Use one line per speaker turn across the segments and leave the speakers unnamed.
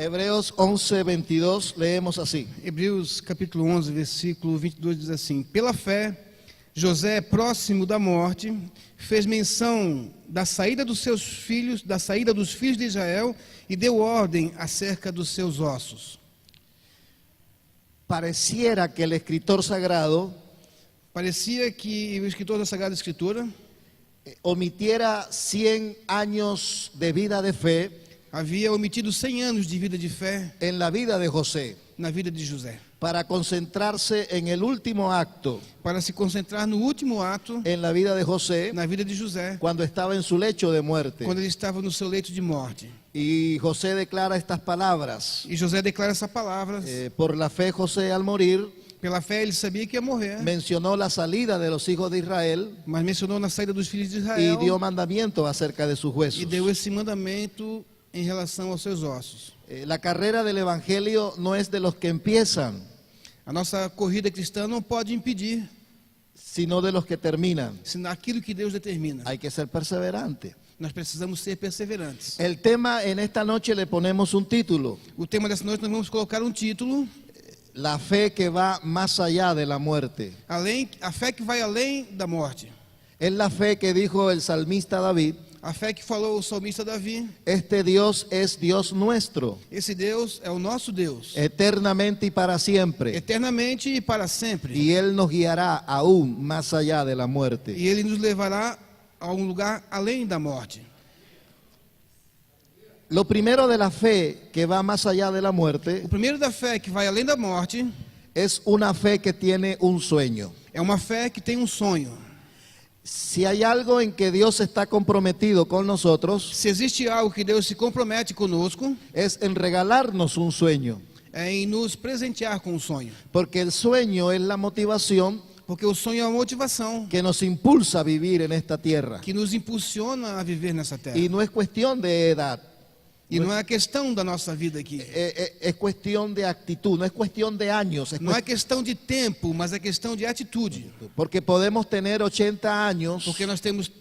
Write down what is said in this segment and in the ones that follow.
Hebreos 11:22 leemos así.
Hebreus capítulo 11, versículo 22 diz assim: Pela fé, José, próximo da morte, fez menção da saída dos seus filhos, da saída dos filhos de Israel, e deu ordem acerca dos seus ossos.
Pareciera que el escritor sagrado
Parecia que o escritor da Sagrada Escritura
omitiera 100 años de vida de fe
havia omitido 100 anos de vida de fé
en la vida de José,
na vida de José,
para concentrarse en el último acto
para se concentrar no último ato
en la vida de José
na vida de José,
cuando estaba en su lecho de muerte.
quando ele estava no seu leito de morte.
Y José declara estas palabras.
E José declara essa palavra.
Por la fe José al morir
Pela fé ele sabia que ia morrer,
mencionó la salida de los hijos de Israel
mas mencionou na saída dos filhos de
y
Israel
dio mandamiento acerca de sus huesos.
e deu esse mandamento em relação aos seus ossos.
La carrera del evangelio no es de los que empiezan,
A nossa corrida cristã não pode impedir,
sino de los que terminan.
senão aquilo que Deus determina.
Hay que ser perseverante.
Nós precisamos ser perseverantes.
El tema en esta noche le ponemos un título:
O tema dessa noite nós vamos colocar um título:
la fe que va más allá de la muerte.
a fé que vai além da morte.
Es la fe que dijo el salmista David:
A fé que falou o salmista Davi:
este Dios es Dios nuestro,
esse Deus é o nosso Deus,
eternamente y para siempre,
eternamente e para sempre.
y Él nos guiará aún más allá de la muerte.
E Ele nos levará a um lugar além da morte.
Lo primero de la fe que va más allá de la muerte
O primeiro da fé que vai além da morte
es una fe que tiene un sueño.
é uma fé que tem um sonho.
Si hay algo en que Dios está comprometido con nosotros,
Se existe algo que Deus se compromete conosco,
es en regalarnos un sueño,
é em nos presentear com um sonho.
porque el sueño es la motivación
Porque o sonho é a motivação
que nos impulsa a vivir en esta tierra.
que nos impulsiona a viver nessa terra.
Y no es cuestión de edad,
E não é a questão da nossa vida aqui.
es cuestión de actitud, no es cuestión de años, es
Não é questão de tempo, mas é questão de atitude.
porque podemos tener 80 años
Porque nós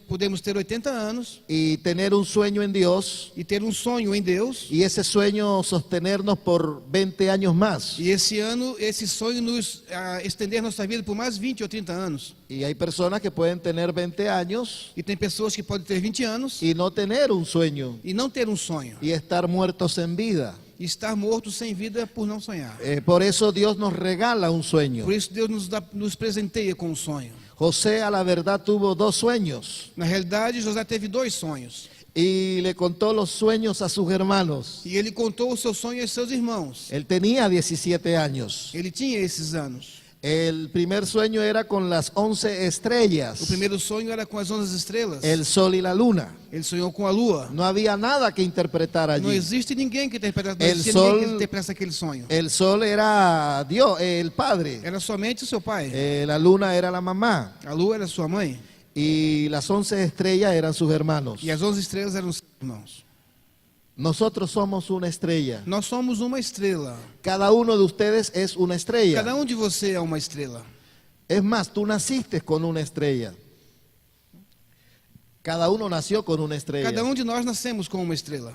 podemos ter 80 anos
y tener un sueño en Dios,
e ter um sonho em Deus.
y ese sueño sostenernos por 20 años más.
E esse sonho nos estender nossa vida por mais 20 ou 30 anos.
Y hay personas que pueden tener 20 años
E tem pessoas que podem ter 20 anos
y no tener un sueño
e não ter um sonho.
y estar muertos en vida.
E estar morto sem vida por não sonhar.
Por eso Dios nos regala un sueño.
Por isso Deus nos presenteia com um sonho.
José a la verdad tuvo 2 sueños
Na realidade, José teve 2 sonhos.
y le contó los sueños a sus hermanos.
E ele contou o seu sonho aos seus irmãos.
Él tenía 17 años.
Ele tinha esses anos.
El primer sueño era con las 11
O
estrellas,
primeiro sonho era com as 11 estrelas.
el sol y la luna.
Ele sonhou com a lua.
No había nada que interpretar
Não
allí.
existe ninguém que interprete, não
El
existia
sol-
ninguém que interprete aquele sonho.
El sol era Dios, el Padre.
Era somente o seu pai.
La luna era la mamá.
A lua era sua mãe.
Y las 11 estrellas eran sus hermanos.
E as 11 estrelas eram seus irmãos.
Nosotros somos una estrella.
Nós somos uma estrela.
Cada uno de ustedes es una estrella.
Cada um de você é uma estrela.
Es más, tú naciste con una estrella. Cada uno nació con una estrella.
Cada um de nós nascemos com uma estrela.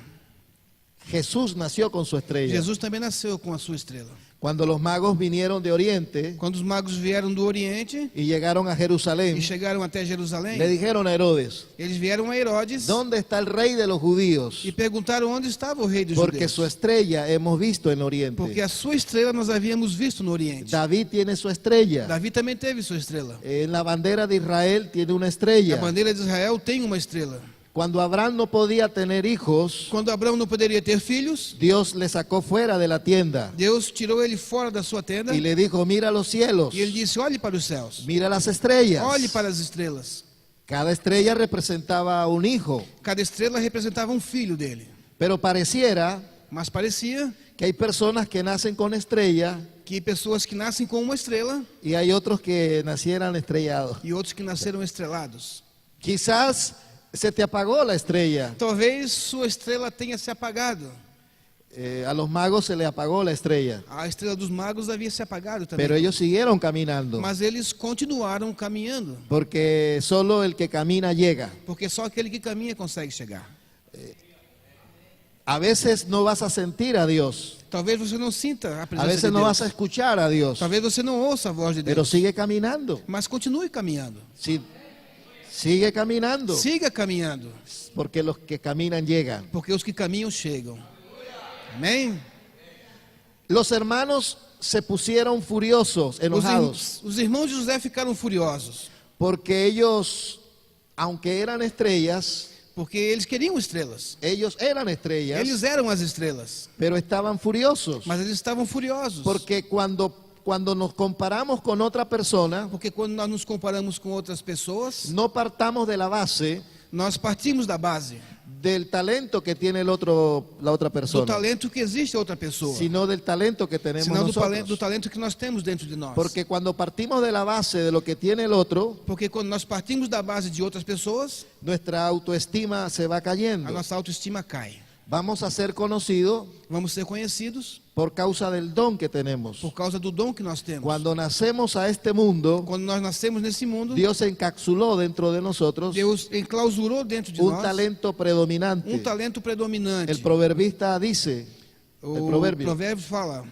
Jesús nació con su estrella.
Jesus também nasceu com a sua estrela.
Cuando los magos vinieron de Oriente
Quando os magos vieram do Oriente
y llegaron a Jerusalén,
e chegaram até Jerusalém,
le dijeron a Herodes:
eles vieram a Herodes
¿dónde está el rey de los judíos?
e perguntaram onde estava o rei dos
Porque
judeus.
su estrella hemos visto en
Porque
Oriente.
a sua estrela nós havíamos visto no Oriente.
David tiene su estrella.
Davi também teve sua estrela.
En la bandera de Israel tiene una
A
estrella.
bandeira de Israel tem uma estrela.
Cuando Abraham no podía tener hijos,
Quando Abraão não poderia ter filhos,
Dios le sacó fuera de la tienda
Deus tirou ele fora da sua tenda
y le dijo: mira los cielos,
e ele disse: olhe para os céus,
mira las estrellas.
olhe para as estrelas.
Cada estrella representaba a un hijo,
Cada estrela representava um filho dele.
pero pareciera
Mas parecia
que hay personas que nacen con estrella
que pessoas que nascem com uma estrela
y hay otros que nacieran estrellados.
e outros que nasceram estrelados.
Quizás se te apagó la estrella.
Talvez sua estrela tenha se apagado.
A los magos se le apagó la estrella,
A estrela dos magos havia se apagado também.
pero ellos siguieron caminando,
Mas eles continuaram caminhando,
porque solo el que camina llega.
porque só aquele que caminha consegue chegar.
A veces no vas a sentir a Dios.
Talvez você não sinta a
A
presença
veces
de
no
Deus.
vas a escuchar a Dios.
Talvez você não ouça a voz de
Pero
Deus.
sigue caminando.
Mas continue caminhando.
Sí, sigue caminando.
Siga caminhando.
Porque los que caminan llegan.
Porque os que caminham chegam. Amém?
Los hermanos se pusieron furiosos, enojados.
Os irmãos de José ficaram furiosos.
Porque ellos, aunque eran estrellas,
Porque eles queriam estrelas.
ellos eran estrellas,
Eles eram as estrelas.
pero estaban furiosos.
Mas eles estavam furiosos.
Porque cuando nos comparamos con otra persona,
Porque quando nós nos comparamos com outras pessoas,
no partamos de la base
nós partimos da base
del talento que tiene la otra
do
persona,
talento que existe a outra pessoa,
sino del talento que tenemos
senão
nosotros.
do talento que nós temos dentro de nós.
Porque cuando partimos de la base de lo que tiene el otro,
Porque quando nós partimos da base de outras pessoas,
nuestra autoestima se va
a
cayendo.
nossa autoestima cai.
Vamos a ser conocidos
Vamos ser conhecidos
por causa del don que tenemos.
por causa do dom que nós temos.
Cuando nacemos a este mundo,
Quando nós nascemos nesse mundo,
Dios encapsuló dentro de nosotros
Deus enclausurou dentro de
un
nós
talento predominante.
talento predominante.
El proverbista dice, el
O
proverbio,
provérbio fala: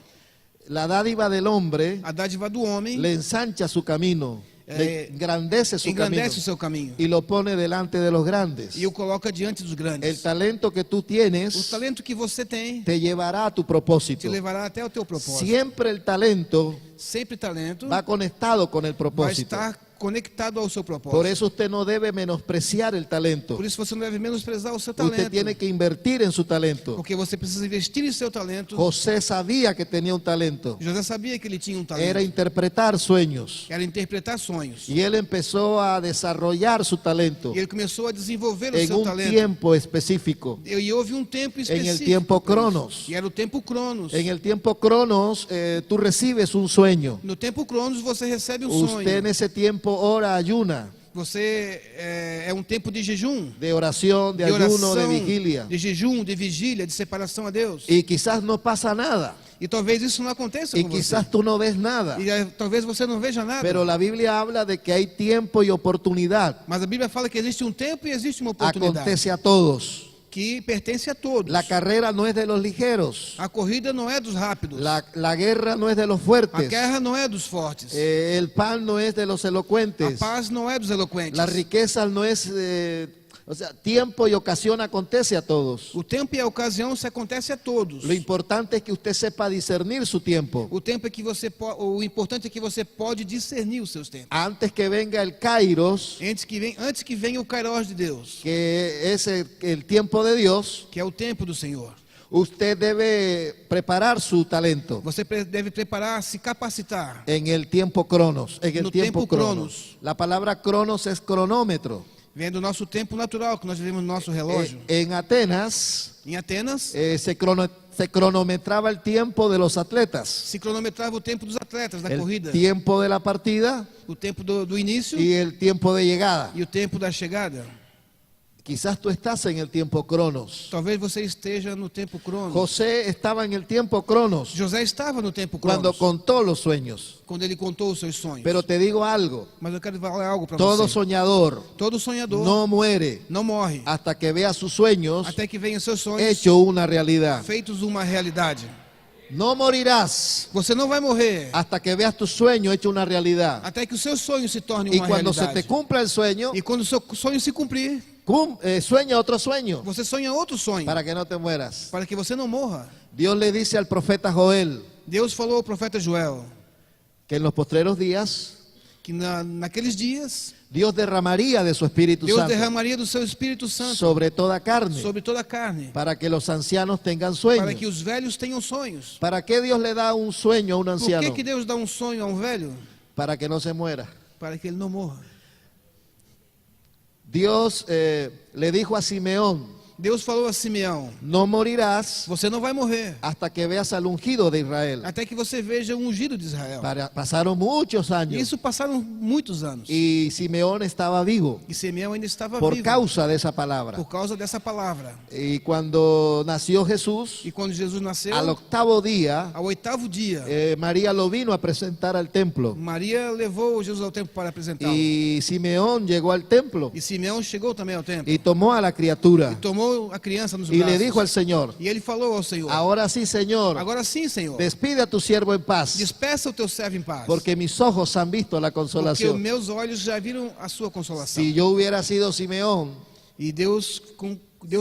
la dádiva del hombre
a dádiva do homem
le ensancha su camino, le engrandece su camino
engrandece o seu caminho
y lo pone delante de los grandes.
e o coloca diante dos
El
grandes.
talento que tú
O
tienes
talento que você tem
te llevará a tu
te
propósito.
levará até o teu propósito.
Siempre el talento
Sempre talento
va conectado con el
vai
propósito.
estar conectado ao seu propósito.
Por eso usted no debe menospreciar el talento.
Por isso você não deve menosprezar o seu
Usted
talento.
tiene que invertir en su talento.
Porque você precisa investir em seu talento.
José sabía que tenía un talento.
José sabia que ele tinha talento.
Era interpretar sueños.
Era interpretar sonhos.
Y él empezó a desarrollar su talento
E ele começou a desenvolver o
en
seu
un
talento.
tiempo específico.
E houve tempo
En
específico.
el tiempo Cronos.
E era o tempo Cronos.
En el tiempo Cronos, tú recibes un sueño.
No tempo Cronos você recebe
Usted en
sonho.
ese tiempo ora, ayuna,
Você é tempo de jejum,
de oración, de
de
ayuno,
oração,
de vigilia.
de jejum, de vigília, de separação a Deus.
Y quizás no pasa nada.
E talvez isso não aconteça
Y
com
quizás
você.
tú no ves nada.
E talvez você não veja nada.
Pero la Biblia habla de que hay tiempo y oportunidad.
Mas a Bíblia fala que existe tempo e existe uma oportunidade
Acontece a todos.
que pertence a todos.
La carrera no es de los ligeros.
A corrida não é dos rápidos.
La guerra no es de los
A
fuertes.
guerra não é dos fortes.
El pan no es de los
A
elocuentes.
paz não é dos eloquentes.
La riqueza no es... o sea, tiempo y ocasión acontece a todos.
O tempo e a ocasião se acontece a todos.
Lo importante es que usted sepa discernir su tiempo.
O tempo é que o importante é que você pode discernir os seus tempos.
Antes que venga el Kairos,
Antes que venha o Kairos de Deus,
que es el tiempo de Dios,
que é o tempo do Senhor.
usted debe preparar su talento
Você deve preparar, se capacitar.
en el tiempo Cronos. En el
No
tiempo
tiempo
Cronos.
Cronos.
La palabra Cronos es cronómetro.
Vem do nosso tempo natural, que nós vivemos no nosso relógio.
En Atenas
Em Atenas,
se cronometraba el tiempo de los atletas.
se cronometrava o tempo dos atletas da
El
corrida.
tiempo de la partida
O tempo do início
y el tiempo de llegada.
e o tempo da chegada.
Quizás tú estás en el tiempo Cronos.
Talvez você esteja no tempo Cronos.
José estaba en el tiempo Cronos
José estava no tempo
cuando
Cronos,
contó los sueños.
quando ele contou os seus sonhos.
Pero te digo algo,
Mas eu quero falar algo para
todo
você.
soñador
Todo sonhador
no muere
não morre
hasta que vea sus sueños
até que venham seus sonhos
hecho una realidad.
feitos uma realidade.
No morirás
Você não vai morrer
hasta que veas tu sueño hecho una realidad.
até que o seu sonho se torne
Y
uma
cuando se
realidade.
te cumpla el sueño,
E quando o seu sonho se cumprir,
sueña otro sueño
você sonha outro sonho
para que no te mueras.
para que você não morra.
Dios le dice al profeta Joel
Deus falou ao profeta Joel
que en los postreros días
que naqueles dias
Dios derramaría de su Espíritu
Deus
Santo
derramaria do seu Espírito Santo
sobre toda carne
sobre toda a carne,
para que los ancianos tengan
para
sueños.
que os velhos tenham sonhos.
¿Para qué Dios le da un sueño a un
Por
anciano?
que Deus dá sonho a velho?
Para que no se muera.
Para que ele não morra.
Dios le dijo a Simeón,
Deus falou a Simeão:
no morirás
você não vai morrer
hasta que veas al ungido de Israel.
até que você veja o ungido de Israel.
Pasaron muchos
E
años
isso passaram muitos anos.
y Simeón estaba vivo
E Simeão ainda estava
por
vivo
causa de esa palabra.
por causa dessa palavra.
Y cuando nació Jesús,
E quando Jesus nasceu,
al octavo día,
ao oitavo dia,
María lo vino a presentar al templo.
Maria levou Jesus ao templo para apresentá-lo.
Y Simeón llegó al templo
E Simeão chegou também ao templo.
y tomó a la criatura
E tomou tomou a criança nos
y
braços.
le dijo al Señor,
E ele falou ao Senhor:
ahora sí, Señor,
agora sim, Senhor,
despide a tu siervo en paz,
despeça o teu servo em paz,
porque mis ojos han visto la
porque os
consolación.
meus olhos já viram a sua consolação.
Si yo hubiera sido Simeón,
E Deus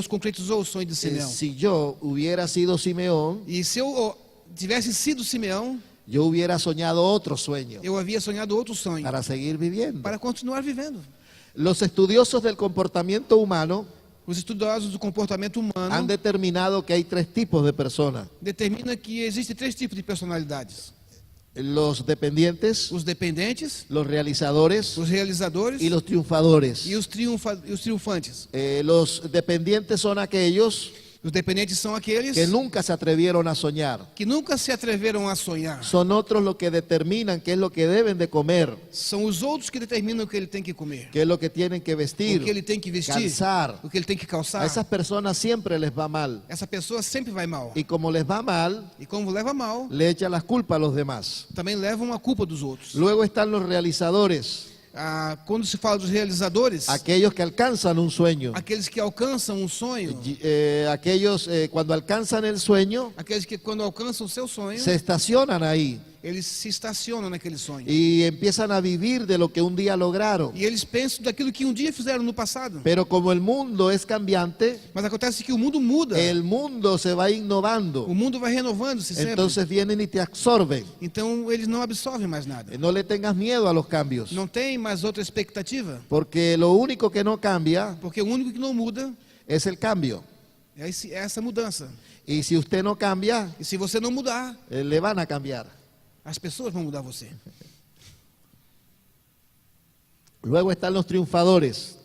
concretizou o sonho de Simeão.
si yo hubiera sido Simeón,
E se eu tivesse sido Simeão,
yo hubiera soñado otro sueño
eu havia sonhado outro sonho
para seguir viviendo.
para continuar vivendo.
Los estudiosos del comportamiento humano
Os estudiosos do comportamento
han
humano
determinado que hay tres tipos de personas:
determinam que existem 3 tipos de personalidades:
los dependientes,
os dependentes,
los realizadores
os realizadores
y los triunfadores.
e os triunfantes.
Los dependientes son aquellos
Os dependentes são aqueles
que nunca se atrevieron a soñar.
que nunca se atreveram a sonhar.
Son otros los que determinan qué es lo que deben de comer,
São os outros que determinam o que ele tem que comer,
qué es lo que tienen que
o
vestir,
que ele tem que vestir,
calzar.
o que ele tem que
A
calçar.
esas personas siempre les va mal.
Essa pessoa sempre vai mal.
Y como les va mal,
E como leva mal,
le echan las culpas a los demás.
também levam a culpa dos outros.
Luego están los realizadores,
Quando se fala dos realizadores,
aquellos que alcanzan un sueño.
aqueles que alcançam um sonho,
Aquellos cuando alcanzan el sueño,
aqueles que quando alcançam o seu sonho,
se estacionan ahí
eles se estacionam naquele sonho.
y empiezan a vivir de lo que un día lograron.
E eles pensam daquilo que um dia fizeram no passado.
Pero como el mundo es cambiante,
Mas acontece que o mundo muda.
el mundo se va innovando.
O mundo vai renovando-se sempre.
Entonces vienen y te absorben.
Então eles não absorvem mais nada.
No le tengas miedo a los cambios,
Não tem mais outra expectativa.
porque lo único que no cambia
Porque o único que não muda
es el cambio.
é essa mudança.
Y si usted no cambia,
E se você não mudar,
le van a cambiar.
as pessoas vão mudar você.
Luego están los triunfadores,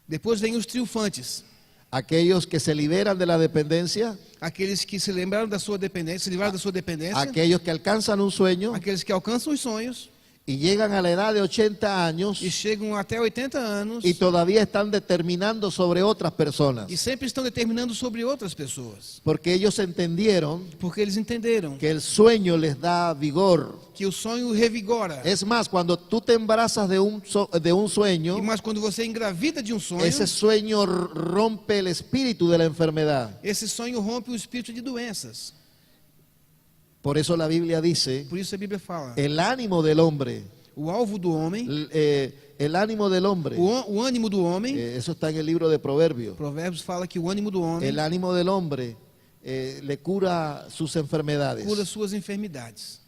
Depois vem os triunfantes.
aquellos que se liberan de la dependencia,
Aqueles que se lembraram da sua dependência, se livraram da sua dependência.
aquellos que alcanzan un sueño
Aqueles que alcançam os sonhos
y llegan a la edad de 80 años
e chegam até 80 anos
y todavía están determinando sobre otras personas,
e sempre estão determinando sobre outras pessoas.
porque ellos entendieron
Porque eles entenderam
que el sueño les da vigor.
que o sonho revigora.
Es más, cuando tú te embarazas de un sueño,
E mais quando você engravida de um sonho,
ese sueño rompe el espíritu de la enfermedad.
esse sonho rompe o espírito de doenças.
Por eso la Biblia dice,
Por isso a Bíblia fala:
el ánimo del hombre,
o alvo do homem,
el ánimo del hombre,
o ânimo do homem,
eso está en el libro de Proverbios,
Provérbios fala que o ânimo do homem
el ánimo del hombre le cura sus enfermedades.
cura suas enfermidades.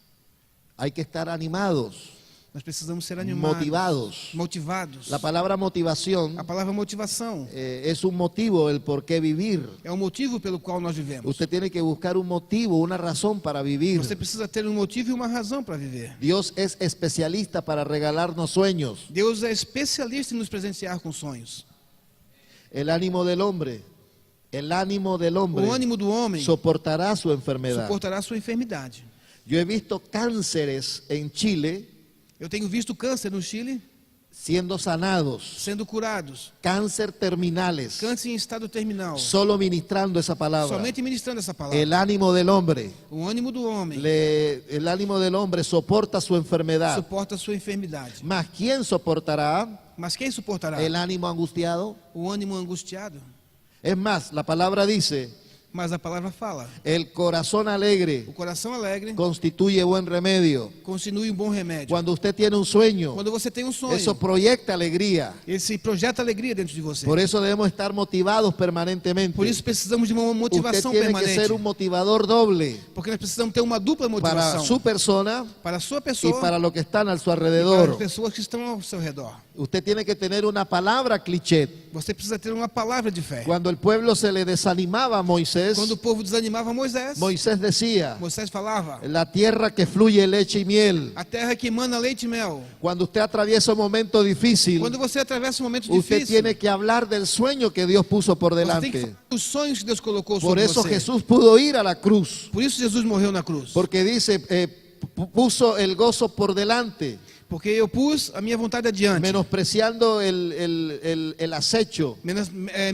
Hay que estar animados,
Nós precisamos ser animados, motivados.
La palabra motivación
A palavra motivação
es un motivo, el por qué vivir.
é o motivo pelo qual nós vivemos.
Usted tiene que buscar un motivo, una razón para vivir.
Você precisa ter um motivo e uma razão para viver.
Dios es especialista para regalarnos sueños.
Deus é especialista em nos presentear com sonhos.
El ánimo del hombre
O ânimo do homem
soportará su enfermedad.
suportará sua enfermidade.
Yo he visto cánceres en Chile
Eu tenho visto câncer no Chile
siendo sanados,
sendo curados,
cáncer terminales,
câncer em estado terminal,
solo ministrando esa palabra.
somente ministrando essa palavra.
El ánimo del hombre,
O ânimo do homem
el ánimo del hombre soporta su enfermedad.
suporta a sua enfermidade.
Mas ¿quién soportará
Mas quem suportará
el ánimo angustiado?
o ânimo angustiado?
Es más, la palabra dice,
Mas a palavra fala:
el corazón alegre
o coração alegre
constituye buen remedio.
constitui um bom remédio.
Cuando usted tiene un sueño,
Quando você tem um sonho,
eso proyecta alegría.
esse projeta alegria dentro de você.
Por eso debemos estar motivados permanentemente.
Por isso precisamos de uma
Usted
motivação
tiene que
permanente.
ser un motivador doble
Porque nós precisamos ter uma dupla
para
motivação.
su persona
Para a sua
y
pessoa
para los que están a su
e para as
alrededor.
pessoas que estão ao seu redor.
Usted tiene que tener una palabra cliché.
Você precisa ter uma palavra de fé.
Cuando el pueblo se le desanimaba a Moisés,
Quando o povo desanimava Moisés,
Moisés decía,
Moisés falava:
la tierra que fluye leche y miel.
a terra que emana leite e mel.
Cuando usted atraviesa un momento difícil,
Quando você atravessa um momento
usted
difícil,
tiene que hablar del sueño que Dios puso por
você tem que
delante.
falar dos sonhos que Deus colocou
Por
sobre
eso
você.
Jesús pudo ir a la cruz,
Por isso Jesus morreu na cruz.
porque dice, puso el gozo por delante,
Porque eu pus a minha vontade adiante,
menospreciando el acecho.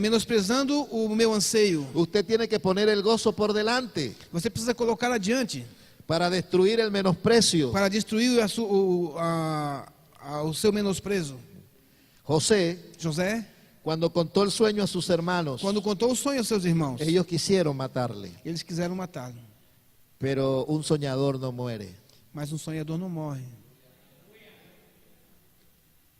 menosprezando o meu anseio.
Usted tiene que poner el gozo por delante
Você precisa colocar adiante
para destruir el menosprecio.
para destruir o seu menosprezo.
José,
José,
Cuando contó el sueño a sus hermanos,
quando contou o sonho aos seus irmãos,
ellos quisieron matarle,
eles quiseram matá-lo.
pero un soñador no muere.
Mas um sonhador não morre.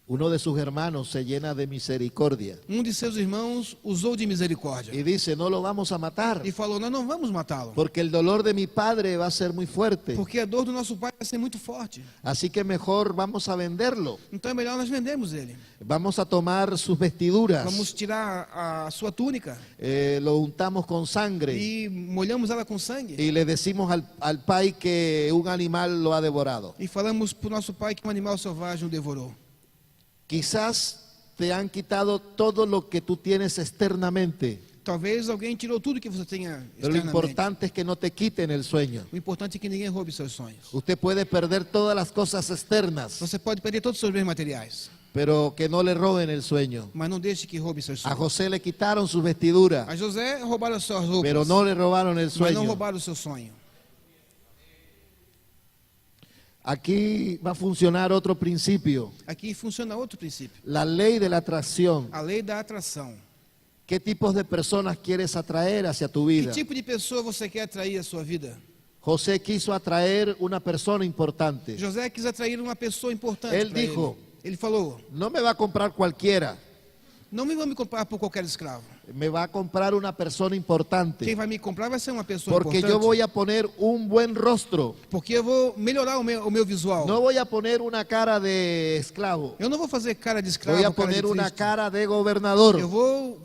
Uno de sus hermanos se llena de misericordia
Um de seus irmãos usou de misericórdia
y dice, no lo vamos a matar,
e falou: nós não vamos matá-lo,
porque el dolor de mi padre va a ser muy fuerte,
porque a dor do nosso pai vai ser muito forte.
así que mejor vamos a venderlo.
Então é melhor nós vendermos ele.
Vamos a tomar sus vestiduras,
Vamos tirar a sua túnica
lo untamos con sangre
e molhamos ela com sangue
y le decimos al pai que un animal lo ha devorado.
e falamos para o nosso pai que um animal selvagem o devorou.
Quizás te han quitado todo lo que tú tienes externamente,
Talvez alguém tirou tudo que você tenha
pero lo
externamente.
importante es que no te quiten el sueño.
O importante é que ninguém roube seus sonhos.
Usted puede perder todas las cosas externas,
Você pode perder todos os seus bens materiais,
pero que no le roben el sueño.
mas não deixe que roube seus
A
sonhos.
José le quitaron sus vestiduras,
A José roubaram as suas roupas,
pero no le robaron el
mas não
sueño.
roubaram o seu sonho.
Aquí va a funcionar otro principio,
Aqui funciona outro princípio,
la ley de la atracción.
a lei da atração.
¿Qué tipos de personas quieres atraer hacia tu
Que
vida?
tipo de pessoa você quer atrair à sua vida?
José quiso atraer una persona importante.
José quis atrair uma pessoa importante
Ele
para
dijo:
ele falou:
No me va a comprar cualquiera,
não me vão me comprar por qualquer escravo.
me va a comprar una persona
Quem
importante,
vai me comprar vai ser uma pessoa
porque
importante.
yo voy a poner un buen rostro.
Porque eu vou melhorar o meu visual.
No voy a poner una cara de esclavo,
Eu não vou fazer cara de escravo,
voy a
cara de
poner una
triste.
cara de gobernador.
Eu vou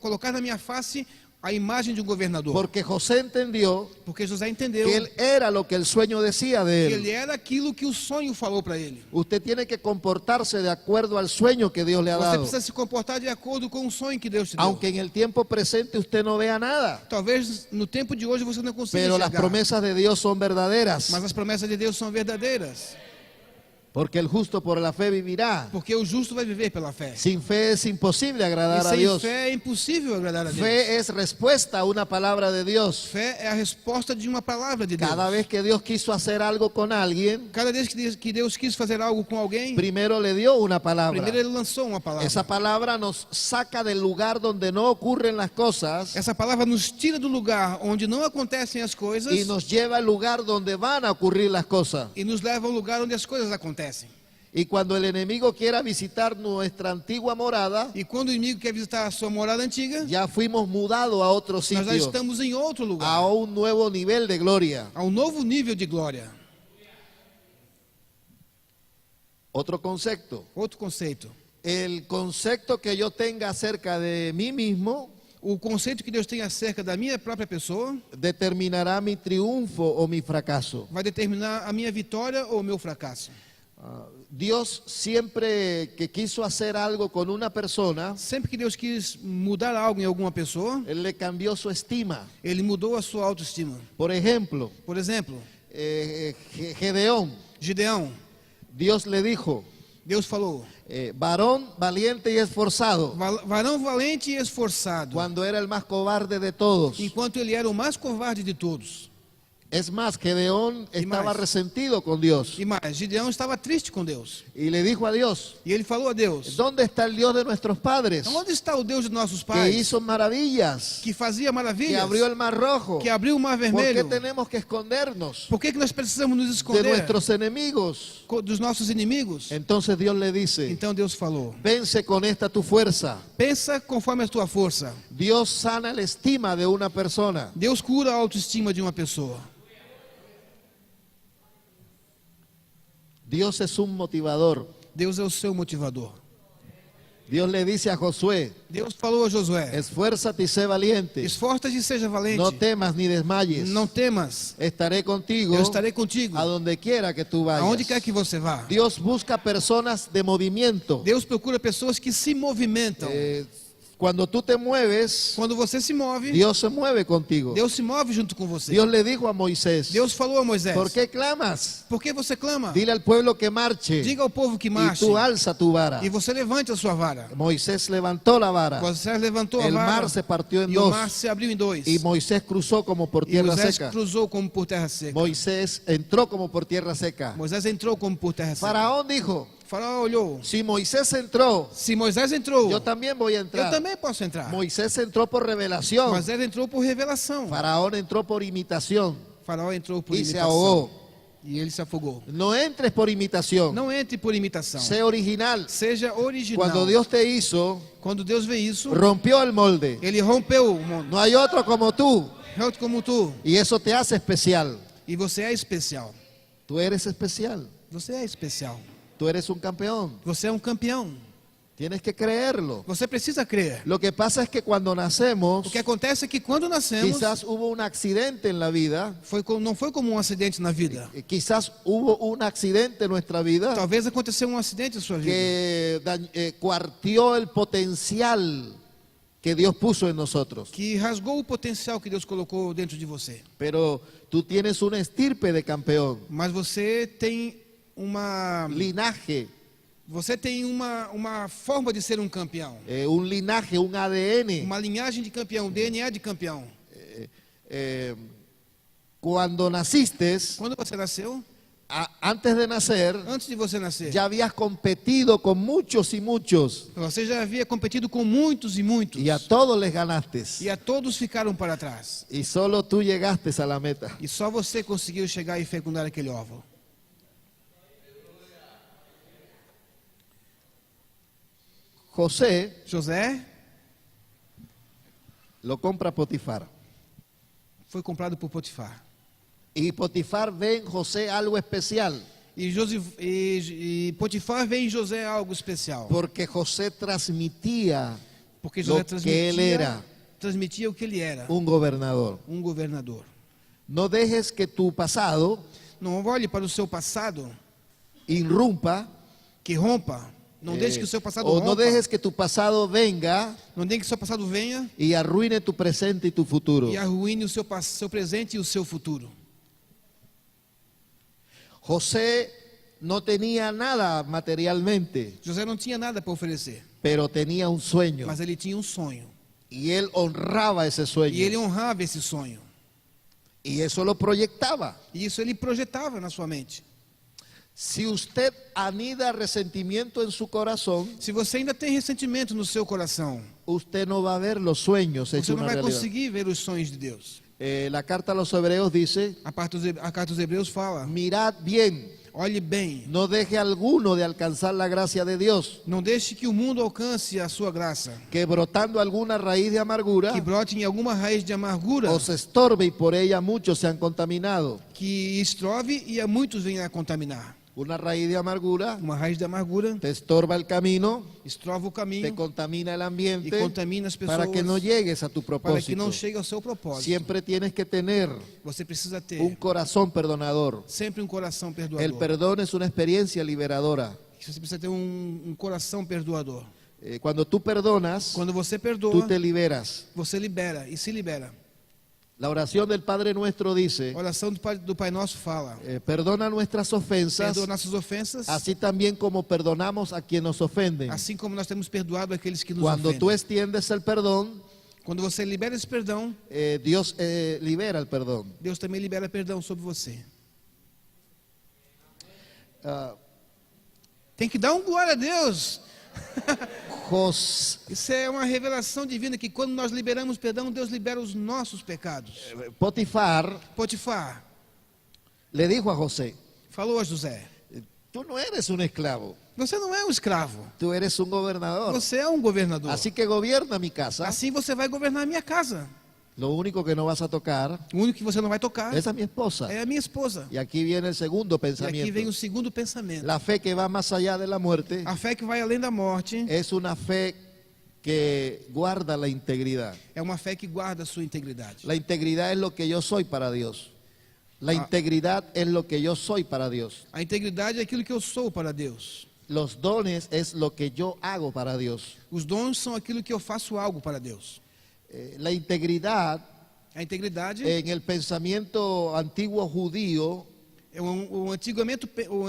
colocar na minha face a imagem de um governador.
Porque José entendió
Porque José entendeu
que él era lo que el sueño decía de
que ele
él.
era aquilo que o sonho falou para ele.
Usted tiene que comportarse de acuerdo al sueño que Dios le ha
Você
dado.
precisa se comportar de acordo com o sonho que Deus te deu.
Aunque en el tiempo presente usted no vea nada,
Talvez no tempo de hoje você não consiga
pero las
enxergar,
promesas de Dios son verdaderas.
mas as promessas de Deus são verdadeiras.
Porque el justo por la fe vivirá.
Porque o justo vai viver pela fé.
Sin fe es imposible
E
agradar a
sem
Dios.
fé é impossível agradar a Deus.
Fe es respuesta a una palabra de Dios.
Fé é a resposta de uma palavra de Deus.
Cada vez que Dios quiso hacer algo con alguien,
Cada vez que Deus quis fazer algo com alguém,
primero le dio una palabra.
primeiro ele lançou uma palavra.
Esa palabra nos saca del lugar donde no ocurren las cosas
Essa palavra nos tira do lugar onde não acontecem as coisas
y nos lleva al lugar donde van a ocurrir las cosas.
e nos leva ao lugar onde as coisas acontecem.
Y cuando el enemigo quiera visitar nuestra antigua morada,
E quando o inimigo quer visitar a sua morada antiga,
ya fuimos mudados a otro
nós já
sitio,
estamos em outro lugar,
a un nuevo nivel de gloria.
a um novo nível de glória.
Otro concepto.
Outro conceito.
El concepto que yo tenga acerca de mí mismo
O conceito que Deus tem acerca da minha própria pessoa
determinará mi triunfo o mi fracaso.
vai determinar a minha vitória ou o meu fracasso.
Dios siempre que quiso hacer algo con una persona,
Sempre que Deus quis mudar algo em alguma pessoa,
Él le cambió su estima.
Ele mudou a sua autoestima.
Por ejemplo,
Por exemplo,
Gedeón,
Gideão,
Dios le dijo,
Deus falou:
varón valiente y esforzado,
varão valente e esforçado,
cuando era el más cobarde de todos.
enquanto ele era o mais covarde de todos.
Es más, Gedeón estaba
más?
resentido con Dios
E mais, Gideão estava triste com Deus.
y le dijo a Dios,
E ele falou a Deus:
¿dónde está el Dios de nuestros padres
onde está o Deus de nossos
que
pais,
hizo maravillas,
que fazia
que
maravilhas,
abrió el mar rojo?
que abriu o mar
¿Por qué
vermelho?
tenemos que escondernos
Por que nós precisamos nos
de
esconder
nuestros enemigos?
dos nossos inimigos?
Entonces Dios le dice,
Então Deus falou:
vence con esta tu fuerza.
pensa conforme a tua força.
Dios sana la estima de una persona.
Deus cura a autoestima de uma pessoa.
Dios es un motivador.
Deus é o seu motivador.
Dios le dice a Josué,
Deus falou a Josué:
esfuérzate y sé valiente.
esforça-te e seja valente.
No temas ni desmayes.
Não temas.
Estaré contigo
Eu estarei contigo
a donde quiera que tú
aonde quer
vayas.
que você vá.
Dios busca personas de movimiento.
Deus procura pessoas que se movimentam.
Cuando tú te mueves,
Quando você se move,
Dios se mueve contigo.
Deus se move junto com você.
Dios le dijo a Moisés,
Deus falou a Moisés:
¿por qué clamas?
por que você clama?
Dile al pueblo que marche
Diga ao povo que
y
marche.
tú alza tu vara.
E você levante a sua vara.
Moisés levantó la vara.
Moisés levantou a
El
vara.
mar se partió en
E o
dos.
mar se abriu em dois.
Y Moisés cruzó como por
E
tierra
Moisés
seca.
cruzou como por terra seca.
Moisés entró como por tierra seca.
Moisés entrou como por terra seca.
Faraón dijo,
Faraó olhou.
Si Moisés entró,
Se Moisés entrou,
yo también voy a
eu
entrar.
também posso entrar.
Moisés entró por revelación.
Moisés entrou por revelação.
Faraón entró por imitación
Faraó entrou por
y se
imitação.
ahogó.
E ele se afogou.
No entres por imitación.
Não entre por imitação.
Sé original.
Seja original.
Cuando Dios te hizo,
Quando Deus vê isso,
rompió el molde.
ele rompeu o mundo.
No hay otro como tú.
Outro como tu.
Y eso te hace especial.
E você é especial.
Tú eres especial.
Você é especial.
Tú eres un campeón.
Você é um campeão.
Tienes que creerlo.
Você precisa crer.
Lo que pasa es que cuando nacemos,
O que acontece é que quando nascemos,
quizás hubo un accidente en la vida.
não foi como um acidente na vida.
Quizás hubo un accidente en nuestra vida
Talvez aconteceu um acidente em sua vida.
que cuartió el potencial que Dios puso en nosotros.
Que rasgou o potencial que Deus colocou dentro de você.
Pero tú tienes una estirpe de campeón,
Mas você tem
linaje,
uma forma de ser um campeão.
un linaje, un ADN.
Uma linhagem de campeão, DNA de campeão.
Cuando naciste,
Quando você nasceu,
antes de nacer,
antes de você nascer,
ya habías competido con muchos y muchos
você já havia competido com muitos e muitos.
y a todos les ganaste.
E a todos ficaram para trás.
Y solo tú llegaste a la meta.
E só você conseguiu chegar e fecundar aquele óvulo. José
lo compra Potifar.
foi comprado por Potifar.
Y Potifar ve en José algo especial,
E Potifar vê em José algo especial.
porque José transmitía
Porque
lo
José
que él era,
transmitia o que ele era.
un gobernador.
Um governador.
No dejes que tu pasado
Não olhe para o seu passado,
irrumpa,
que rompa. Não deixe que o seu passado
o
rompa.
no dejes que tu pasado venga
Não deixe que o seu passado venha
y arruine tu presente y tu futuro.
e arruine o seu presente e o seu futuro.
José no tenía nada materialmente,
José não tinha nada para oferecer,
pero tenía un sueño
mas ele tinha um sonho.
y él honraba ese
E ele
sueño
honrava esse sonho.
y eso lo proyectaba.
E isso ele projetava na sua mente.
Si usted anida resentimiento en su corazón,
Se você ainda tem ressentimento no seu coração,
usted no va a ver los sueños
você
hechos
não
una
vai
realidad.
conseguir ver os sonhos de Deus.
La carta a los Hebreos dice:
A carta dos Hebreus fala:
mirad bien,
olhe bem,
no deje alguno de alcanzar la gracia de Dios,
não deixe que o mundo alcance a sua graça,
que brotando alguna raíz de amargura
que brote em alguma raiz de amargura,
os estorbe y por ella muchos se han contaminado.
que estrove e a muitos venha a contaminar.
Una raíz de amargura
Uma raiz de amargura
te estorba el camino,
estrova o
te
caminho
contamina el
e
ambiente
contamina as pessoas
para que no llegues a tu
para que não
propósito.
chegue ao seu propósito.
Siempre tienes que tener
Você precisa ter
un corazón perdonador.
sempre um coração
El
perdoador.
perdón es una experiencia liberadora.
Você precisa ter um coração perdoador.
Cuando tú perdonas,
Quando você
tú
perdoa,
te liberas.
você libera e se libera.
La oración del Padre Nuestro dice:
A oração do Pai Nosso fala:
perdona nuestras ofensas,
perdoa nossas ofensas,
así también como perdonamos a quien nos ofenden.
assim como nós temos perdoado aqueles que nos
Cuando tú
ofendem.
extiendes el perdón,
Quando você libera esse perdão,
Dios libera el perdón.
Deus também libera perdão sobre você. Tem que dar um glória a Deus. Isso é uma revelação divina, que quando nós liberamos perdão, Deus libera os nossos pecados.
Potifar
Potifar
le dijo a José:
falou a José:
tú no eres un esclavo,
você não é um escravo,
tú eres un gobernador.
você é um governador.
Así que gobierna mi casa.
Assim você vai governar a minha casa.
Lo único que no vas a tocar
O único que você não vai tocar
es a mi esposa.
é a minha esposa.
Y aquí viene el segundo
E aqui
pensamiento.
vem o segundo pensamento.
La fe que va más allá de la muerte
A fé que vai além da morte
es una fe que guarda la integridad.
é uma fé que guarda a sua integridade.
La integridad es lo que yo soy para Dios. La integridad es lo que yo soy para Dios.
A integridade é aquilo que eu sou para Deus.
Los dones es lo que yo hago para Dios.
Os dons são aquilo que eu faço algo para Deus.
La integridad
A integridade
en el pensamiento antiguo judío
é o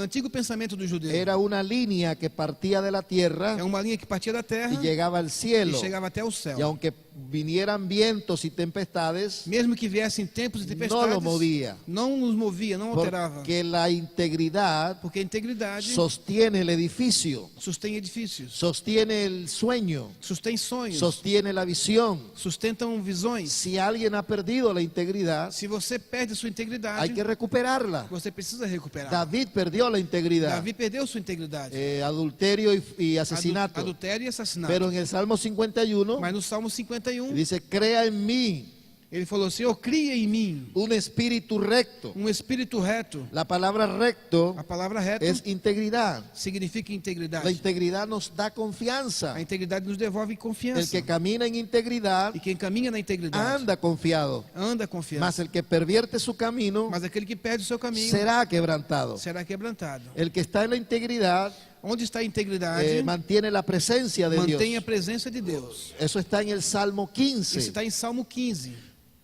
antigo pensamento do judeu.
era una línea que partía de la tierra
É uma linha que partia da terra
y llegaba al
e
cielo.
chegava até o
Y
céu.
aunque vinieran vientos y tempestades,
mesmo que viessem tempos e
no
tempestades,
lo movía.
não nos movia, não alterava.
Porque la integridad
Porque a integridade
sostiene el edificio,
sustém edifícios,
sostiene el sueño,
sustém sonhos,
sostiene la visión.
sustentam visões.
Si alguien ha perdido la integridad,
Se você perde sua
hay
integridade,
que recuperarla.
você precisa recuperar.
David perdió la integridad,
Davi perdeu sua integridade.
adulterio y asesinato.
Adultério e assassinato.
Pero en el Salmo 51
Mas no Salmo 51,
dice, crea en mí
ele falou: Senhor, cria em mim
un espíritu recto.
espírito reto.
La palabra recto
A palavra reto
es integridad.
significa
La
integridade.
integridad nos da confianza.
A integridade nos devolve
El
confiança.
que camina en integridad
E quem caminha na integridade
anda confiado.
anda confiante.
Mas el que pervierte su camino
Mas aquele que perde o seu caminho
será quebrantado.
será quebrantado.
El que está en la integridad
Onde está a integridade,
mantiene la presencia de
mantém a
Dios.
presença de Deus.
Eso está en el Salmo
Isso
15.
está em Salmo 15.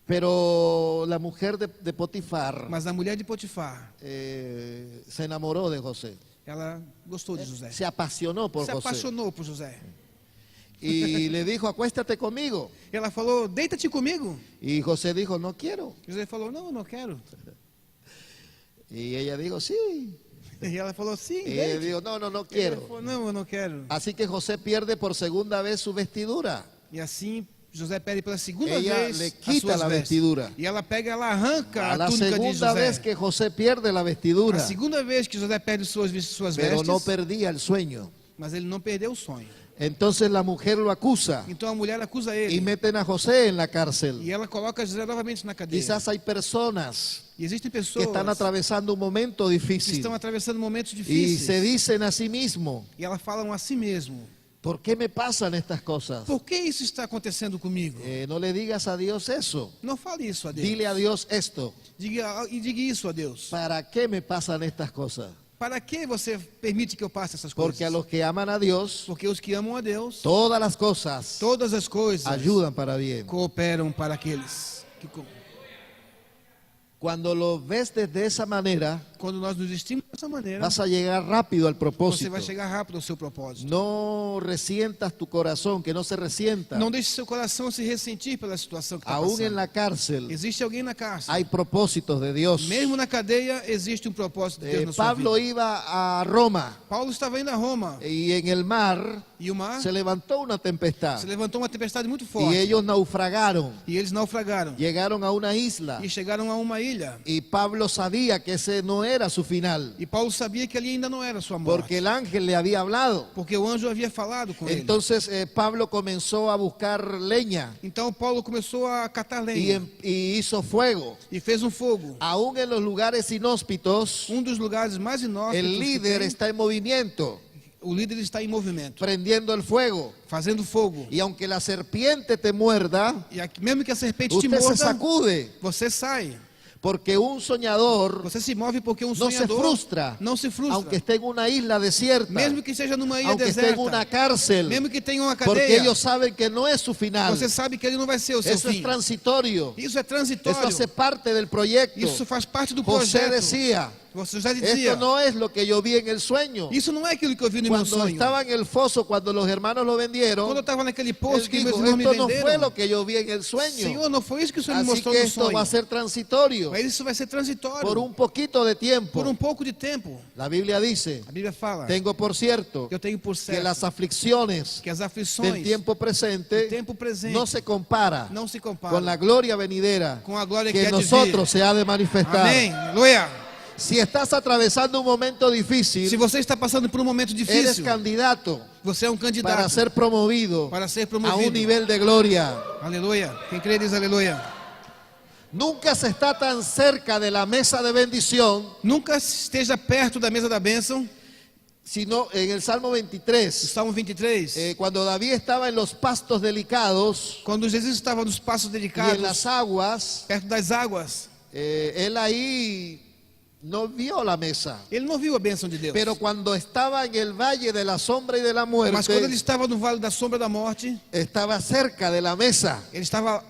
Pero la mujer de Potifar
Mas a mulher de Potifar,
se enamoró de José.
ela gostou de José.
Se apasionó por
Se
José.
apaixonou por José.
Y le dijo, acuéstate conmigo.
Ela falou: deita-te comigo.
Y José dijo, no quiero.
José falou: não, eu não quero.
Y ella dijo, sí.
E ela falou: sim,
Y ella
deite.
dijo, no, no
Ele
quiero.
falou: não, eu não quero.
Así que José pierde por segunda vez su vestidura.
E assim José perde pela segunda
Ella
vez
le
as
quita
suas
la
vestes.
vestidura.
E ela pega, ela arranca
A
a
la
túnica de
segunda
José.
vez que José pierde la
A
vestidura,
segunda vez que José perde suas
pero
vestes,
no perdía el sueño.
mas ele não perdeu o sonho.
Entonces la mujer lo acusa
Então a mulher acusa
y
ele.
meten a José en la cárcel.
E ela coloca José novamente na cadeia.
Quizás hay personas
E existem
que
pessoas
están atravesando un momento
que
difícil
estão atravessando momentos
y
difíceis.
se dicen a sí mismo,
E elas falam a si mesmo:
¿por qué me pasan estas cosas?
por que isso está acontecendo comigo?
No le digas a Dios eso.
Não fale isso a Deus.
Dile a Dios esto.
Diga isso a Deus.
¿Para qué me pasan estas cosas?
Para que você permite que eu passe essas coisas?
Porque a los que aman a Dios,
Porque os que amam a Deus,
todas las cosas
todas as coisas
ayudan para bien.
cooperam para aqueles que
Cuando lo ves desde esa manera,
quando nós nos vestimos dessa maneira,
vas a llegar rápido al
você
propósito.
vai chegar rápido ao seu propósito.
No resientas tu corazón, que no se resienta.
Não deixe seu coração se ressentir pela situação que está
Aún
passando.
en la cárcel
Existe alguém na cárcel.
hay propósitos de Dios.
Mesmo na cadeia existe um propósito de Deus na sua
Pablo
vida.
iba a Roma
Paulo estava indo a Roma
y en el mar
e o mar
se levantó una tempestad
se levantou uma tempestade muito
y
forte
ellos naufragaron.
e eles naufragaram
Llegaron a una isla
e chegaram a uma ilha.
y Pablo sabía que ese no era su final,
E Paulo sabia que ali ainda não era sua morte,
porque el ángel le había hablado.
porque o anjo havia falado com ele.
Entonces Pablo comenzó a buscar leña
Então Paulo começou a catar
y,
lenha
y hizo fuego.
e fez um fogo.
Aún en los lugares inhóspitos,
Dos lugares mais inóspitos
el
que
líder
tem,
está en movimiento,
o líder está em movimento,
prendiendo el fuego.
fazendo fogo.
Y aunque la serpiente te muerda,
E aqui, mesmo que a serpente te
usted se
morda,
sacude,
você sai.
porque un soñador
Você se move porque
no se
sonhador
frustra,
não se frustra.
aunque esté en una isla desierta,
Mesmo que seja numa ilha
aunque esté
deserta,
en una cárcel,
mesmo que tenha uma
porque
cadeia,
ellos saben que no es su final.
você sabe que ele não vai ser o seu
Eso es
fim.
transitorio.
Isso é
Eso
transitório.
hace parte del proyecto.
Isso faz parte do
José
projeto.
decía,
Você já dizia,
esto no es lo que yo vi en el sueño.
isso não é aquilo que eu vi no meu
Cuando
sonho.
estaba en el foso, cuando los hermanos lo
Quando eu
vendieron,
estava naquele
él
poço que meus
dijo,
irmãos me
esto no fue
venderam,
lo que yo vi en el sueño.
Senhor, não foi isso que o Senhor me
Así
mostrou
que
no
esto
sonho.
va a ser transitorio
Mas isso vai ser transitório.
por un poquito de tiempo.
Por um pouco de tempo.
La Biblia dice,
A Bíblia fala
tengo por cierto
que eu tenho por
que
certo
las aflicciones
que as
del
aflições
tiempo
do
presente
tempo presente
no se compara
não se
con
comparam
la gloria venidera
com a glória
que
que
en
há de vir.
nosotros se ha de manifestar.
Amém. Aleluia.
Si estás atravesando un momento
Se
difícil,
você está passando por um momento
eres
difícil,
candidato
você é um
para
candidato
ser promovido
para ser
a un
promovido.
nivel de gloria.
Aleluia. Quem crê diz aleluia.
Nunca se está tan cerca de la mesa de bendición,
Nunca esteja perto da mesa da bênção.
sino en el Salmo
O
23,
Salmo 23.
cuando David estaba en los pastos delicados
Quando Jesus estava nos passos
y en
delicados,
las aguas,
perto das águas,
él ahí no vio la mesa.
ele não viu a bênção de Deus.
Pero cuando estaba en el valle de la sombra y de la
Mas quando ele
muerte,
estava no vale da sombra da morte,
estaba cerca de la mesa.
ele estava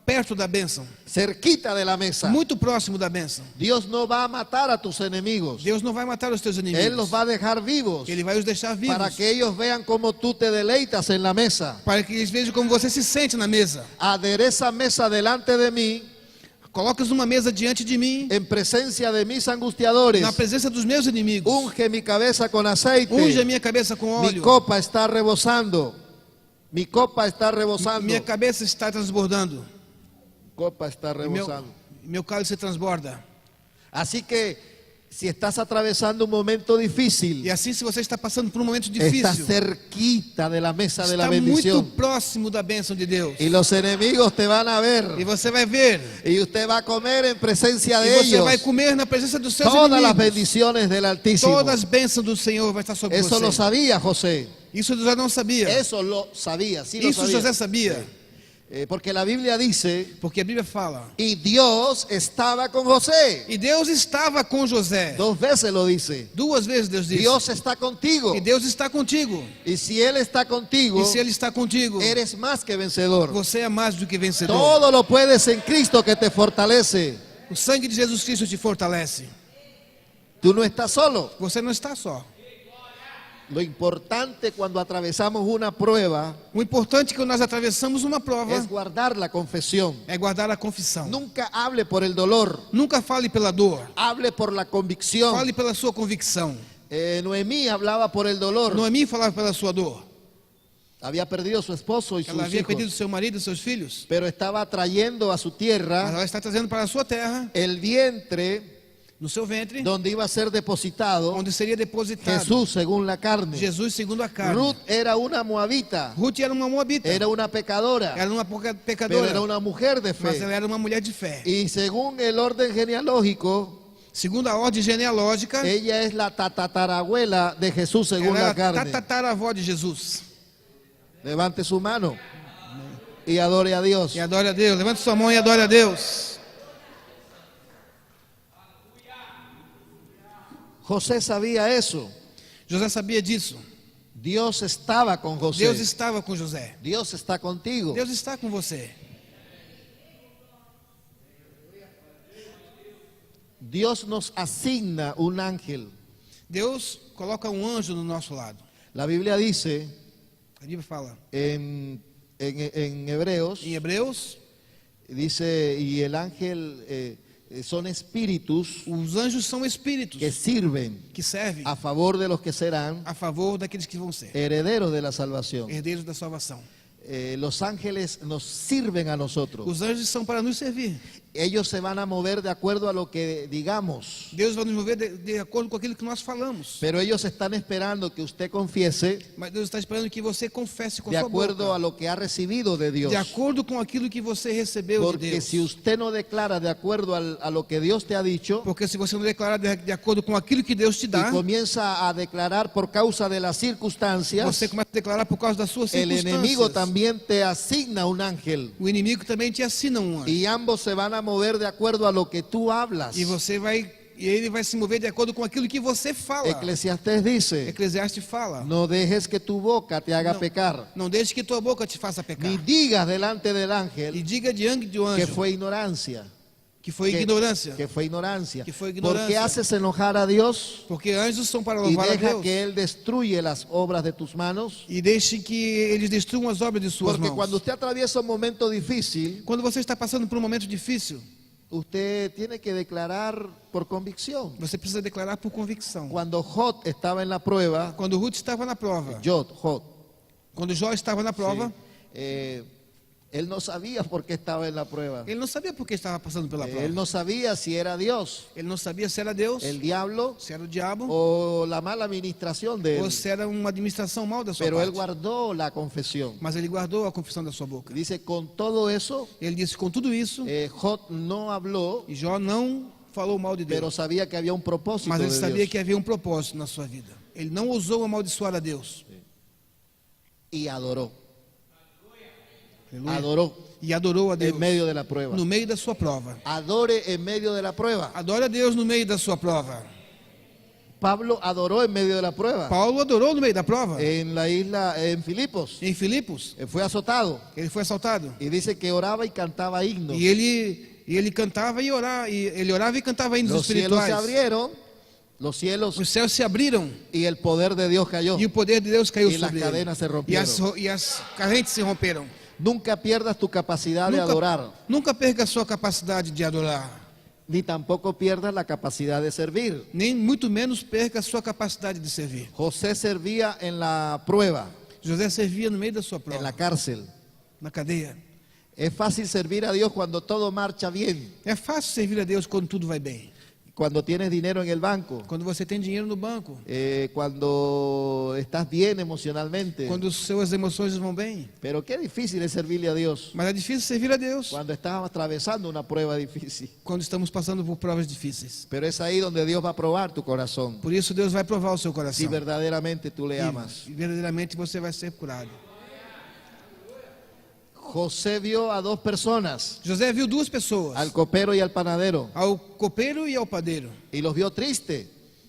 perto da bênção,
cerquita de la mesa.
muito próximo da bênção.
Dios no va a matar a tus enemigos.
Deus não vai matar os teus
Él los
inimigos.
va a dejar vivos
Ele vai os deixar
para
vivos,
que ellos vean cómo tú te deleitas en la mesa.
para que eles vejam como você se sente na mesa.
Adereza mesa delante de mí,
Colocas uma mesa diante de mim,
en presencia de mis angustiadores.
na presença dos meus inimigos.
Unge mi cabeza con aceite.
Unge a minha cabeça com
Mi
óleo.
copa está rebosando. Mi copa está rebosando.
Minha cabeça está transbordando.
Copa está
Meu
rebosando.
cálice transborda.
Así que si estás atravesando un momento difícil,
E assim, se você está passando por um momento
está
difícil,
cerquita de la mesa de la
está muito
bendición.
próximo da bênção de Deus.
Y los enemigos te van a
E
ver.
você vai ver.
Y usted va a comer en presencia
E
de
você
ellos
vai comer na presença dos seus
todas las
inimigos.
bendiciones del Altísimo.
Todas as bênçãos do Senhor vai estar sobre
Eso lo
você.
sabía José.
Isso eu já não sabia.
Eso lo sabía, sí lo
Isso
sabía.
José sabia.
Porque la Biblia dice,
Porque a Bíblia fala.
y Dios estaba con José.
E Deus estava com José.
2 veces lo dice.
2 vezes Deus disse.
Dios está contigo.
E Deus está contigo.
Y si Él está contigo,
E se Ele está contigo,
eres más que vencedor.
você é mais do que vencedor.
Todo lo puedes en Cristo que te fortalece.
O sangue de Jesus Cristo te fortalece.
Tú no estás solo.
Você não está só.
Lo importante cuando atravesamos una prueba
O importante é que nós atravessamos uma prova
es guardar la confesión.
é guardar a confissão.
Nunca hable por el dolor,
Nunca fale pela dor.
hable por la convicción.
Fale pela sua convicção.
Noemí hablaba por el dolor.
Noemi falava pela sua dor.
Había perdido a su esposo y sus
Ela havia
hijos,
perdido seu marido e seus filhos.
pero estaba trayendo a su
Mas
tierra
ela está trazendo para a sua terra,
el vientre
no seu ventre,
donde iba a ser depositado
onde seria depositado
Jesús según la carne.
Jesus segundo a carne.
Ruth era una moabita,
Ruth era uma moabita.
era una pecadora,
Era uma
pero
pecadora.
era una mujer de
Mas ela
fe.
era uma mulher de fé.
Y según el orden genealógico,
Segundo a ordem genealógica,
ella es la tatarabuela de Jesús según
ela
la
era a
carne.
tataravó de Jesus.
Levante su mano y adore a Dios.
E adore a Deus. Levante sua mão e adore a Deus.
José sabía eso.
José sabia disso.
Dios estaba con José.
Deus estava com José.
Dios está contigo.
Deus está com você.
Dios nos asigna un ángel.
Deus coloca um anjo no nosso lado.
La Biblia dice
A Bíblia fala
en Hebreos,
em Hebreus,
dice, y el ángel son espíritus
os anjos são espíritos
que sirven
que servem
a favor de los que serán
a favor daqueles que vão ser
herederos de la salvación.
herdeiros da salvação.
Los ángeles nos sirven a nosotros.
Os anjos são para nos servir.
Ellos se van a mover de acuerdo a lo que digamos.
Deus vai nos mover de acordo com aquilo que nós falamos.
Pero ellos están esperando que usted confiese
Mas Deus está esperando que você confesse com
de
sua
acuerdo
boca.
a lo que ha recibido de Dios.
De acordo com aquilo que você recebeu de
Porque
Deus.
si usted no declara de acuerdo a lo que Dios te ha dicho
Porque se você não declarar de acordo com aquilo que Deus te
y
dá,
comienza a declarar por causa de las circunstancias,
você começa a declarar por causa das suas
el
circunstâncias.
enemigo también te asigna un ángel
O inimigo também te assina um anjo.
y ambos se van a mover de acuerdo a lo que tú hablas.
E ele vai se mover de acordo com aquilo que você fala.
Eclesiastés dice,
Eclesiastes fala:
no dejes que tu boca te haga pecar,
não deixe que tua boca te faça pecar.
ni digas delante del
E
ángel
diga diante do
que
anjo
fue ignorancia.
que foi ignorância.
Que fue ignorancia.
Que fue
¿Por
ignorancia.
qué haces enojar a Dios
Porque anjos são para
y
louvar a
deja
Deus.
que Él destruye las obras de tus manos?
E deixe que eles destruam as obras de suas
Porque
mãos.
cuando usted atraviesa un momento difícil,
Quando você está passando por um momento difícil,
usted tiene que declarar por convicción.
você precisa declarar por convicção.
Cuando Jot estaba en la prueba,
Quando Ruth estava na prova,
Jot,
quando Jó estava na prova,
él no sabía por qué estaba en la prueba.
ele não sabia por que estava passando pela prova.
Él no sabía si era Dios,
Ele não sabia se era Deus,
el diablo
se era o diabo,
o la mala administración de
ou
él.
se era uma administração mal da sua
Pero él
parte.
guardó la confesión.
Mas ele guardou a confissão da sua boca.
Dice, con todo eso,
Ele disse: com tudo isso,
Jot no habló,
e Jó não falou mal de
pero
Deus.
sabía que había un propósito
Mas ele
de
sabia
Dios.
que havia um propósito na sua vida. Ele não ousou amaldiçoar a Deus.
Y adoró.
Aleluia.
Adoró
E adorou a Deus
en medio de la prueba.
no meio da sua prova.
Adore en medio de la prueba.
Adore a Deus no meio da sua prova.
Pablo adoró en medio de la prueba.
Paulo adorou no meio da prova.
En la isla, en Filipos,
Em Filipos,
fue azotado.
ele foi assaltado.
Y dice que oraba y cantaba himnos.
E ele cantava e orava, ele orava e cantava hinos
Los cielos se
espirituais.
abrieron, los cielos,
Os céus se abriram
y el poder de Dios cayó.
e o poder de Deus caiu
E las
sobre
cadenas se
ele.
rompieron.
E as correntes se romperam.
Nunca pierdas tu capacidad de adorar,
Nunca perca a sua capacidade de adorar.
ni tampoco pierdas la capacidad de servir.
Nem muito menos perca a sua capacidade de servir.
José servía en la prueba,
José servia no meio da sua
en la
prova,
cárcel.
na cadeia.
Es fácil servir a Dios cuando todo marcha bien,
É fácil servir a Deus quando tudo vai bem.
cuando tienes dinero en el banco,
Quando você tem dinheiro no banco.
cuando estás bien emocionalmente.
Quando suas emoções vão bem.
Pero qué difícil es servirle a Dios
Mas é difícil servir a Deus
cuando estás atravesando una prueba difícil.
quando estamos passando por provas difíceis.
Pero es ahí donde Dios va a probar tu corazón,
Por isso Deus vai provar o seu
si
coração.
verdaderamente tú le amas.
E verdadeiramente você vai ser curado.
José vio a dos personas,
José viu duas pessoas,
al copero y al panadero,
ao copeiro e ao padeiro.
y los vio tristes.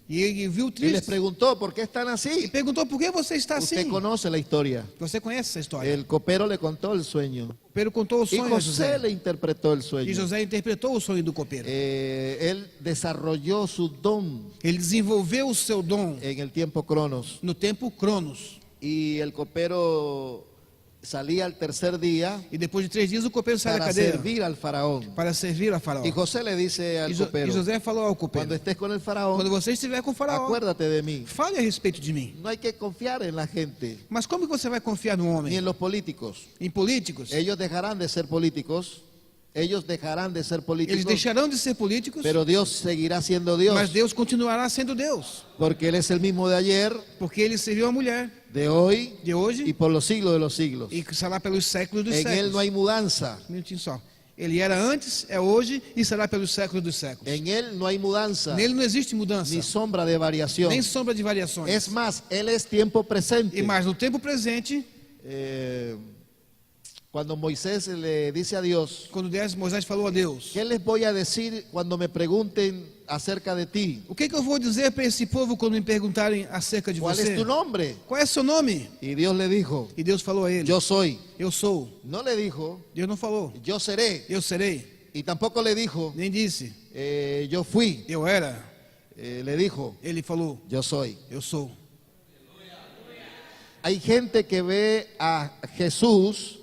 E ele viu
Y les
triste
preguntó, ¿por qué están
e
así?
perguntou: por que você está
Usted
assim?
conoce la historia.
Você conhece essa história?
El copero le contó el sueño
O copeiro contou o
y
sonho a
José
José.
le interpretó el
E
sueño.
José interpretou o sonho do copeiro.
Él desarrolló su don
Ele desenvolveu o seu dom
en el tiempo Cronos,
no tempo Cronos.
y el copero salía al tercer día
E depois de 3 dias o copeiro sai da
para
cadeia
servir al faraón.
para servir a Faraó.
Y José le dice al
E
copero,
José falou ao
cuando
copeiro:
estés con el
quando
faraón,
você estiver com o Faraó,
acuérdate de mí.
fale a respeito de mim.
No hay que confiar en la gente,
Mas como que você vai confiar no
ni
homem?
en los políticos.
Em políticos?
Ellos dejarán de ser políticos, ellos dejarán de ser
Eles
políticos,
deixarão de ser políticos,
pero Dios seguirá siendo Dios,
mas Deus continuará sendo Deus.
porque Él es el mismo de ayer,
Porque ele serviu a mulher
de hoy
de hoje
y por los siglos de los siglos.
e será pelos séculos dos
En Él
séculos.
no hay mudanza,
Um minutinho só. Ele era antes, é hoje e será pelos séculos dos séculos.
en Él no hay mudanza,
Nele não existe mudança,
ni sombra de variación.
nem sombra de variações.
Es más, Él es tiempo presente.
E mais, no tempo presente,
Cuando Moisés le dice a Dios,
quando Moisés falou a Deus:
¿qué les voy a decir cuando me pregunten acerca de ti?
o que eu vou dizer para esse povo quando me perguntarem acerca de
¿Cuál
você?
es tu nombre?
Qual é seu nome?
Y Dios le dijo,
E Deus falou a ele:
yo soy.
eu sou.
No le dijo,
Deus não falou:
yo seré.
eu serei.
Y tampoco le dijo,
Nem disse:
yo fui.
eu era.
Le dijo,
Ele falou:
yo soy.
eu sou.
Hay gente que ve a Jesús,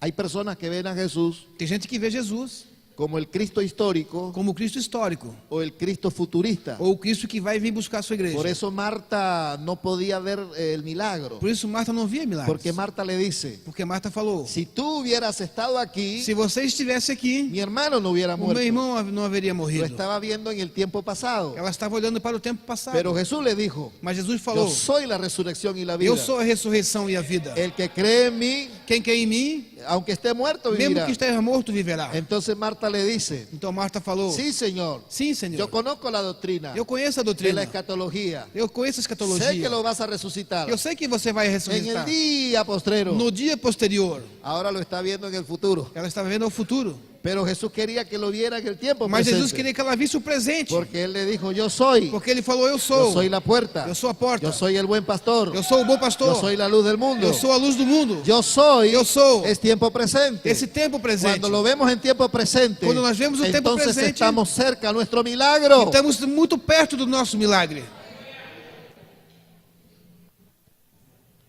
hay personas que ven a Jesús
Tem gente que vê Jesus
como el Cristo histórico
como o Cristo histórico,
o el Cristo futurista.
ou o Cristo que vai vir buscar a sua igreja.
Por eso Marta no podía ver el milagro,
Por isso Marta não via milagres.
porque Marta le dice,
Porque Marta falou:
si tú hubieras estado aquí,
se você estivesse aqui,
mi hermano no hubiera
o meu
muerto.
irmão não haveria
Lo
morrido.
estaba viendo en el tiempo pasado.
Ela estava olhando para o tempo passado.
Pero Jesús le dijo,
Mas Jesus
yo
falou:
soy la resurrección y la vida.
eu sou a ressurreição e a vida.
El que cree en mí,
Quem crê em mim,
aunque esté muerto,
mesmo
vivirá.
que esteja morto, viverá.
Entonces Marta le dice,
Então Marta falou:
sí, Señor,
sim,
yo
Senhor.
conozco la doctrina
Eu conheço a
de la
doutrina.
escatología.
Eu conheço a
Sé que
escatologia.
lo vas a resucitar
Eu sei que você vai
en el
ressuscitar.
día postrero.
No dia posterior,
Ahora lo está viendo en el futuro.
ela estava vendo o futuro.
Pero Jesús quería que lo viera en el tiempo
Mas
presente.
Jesus queria que ela visse o presente.
Porque Él le dijo, yo soy.
Porque ele falou: eu
Yo
sou.
soy la puerta.
Eu sou a porta.
Yo soy el buen pastor.
Eu sou o bom pastor.
Yo soy la luz del mundo.
Eu sou a luz do mundo.
Yo soy.
Eu sou.
Es tiempo presente.
Esse tempo presente.
Cuando lo vemos en tiempo presente,
Cuando nos vemos en tiempo
entonces
presente,
estamos cerca a nuestro milagro.
Estamos muito perto do nosso milagre.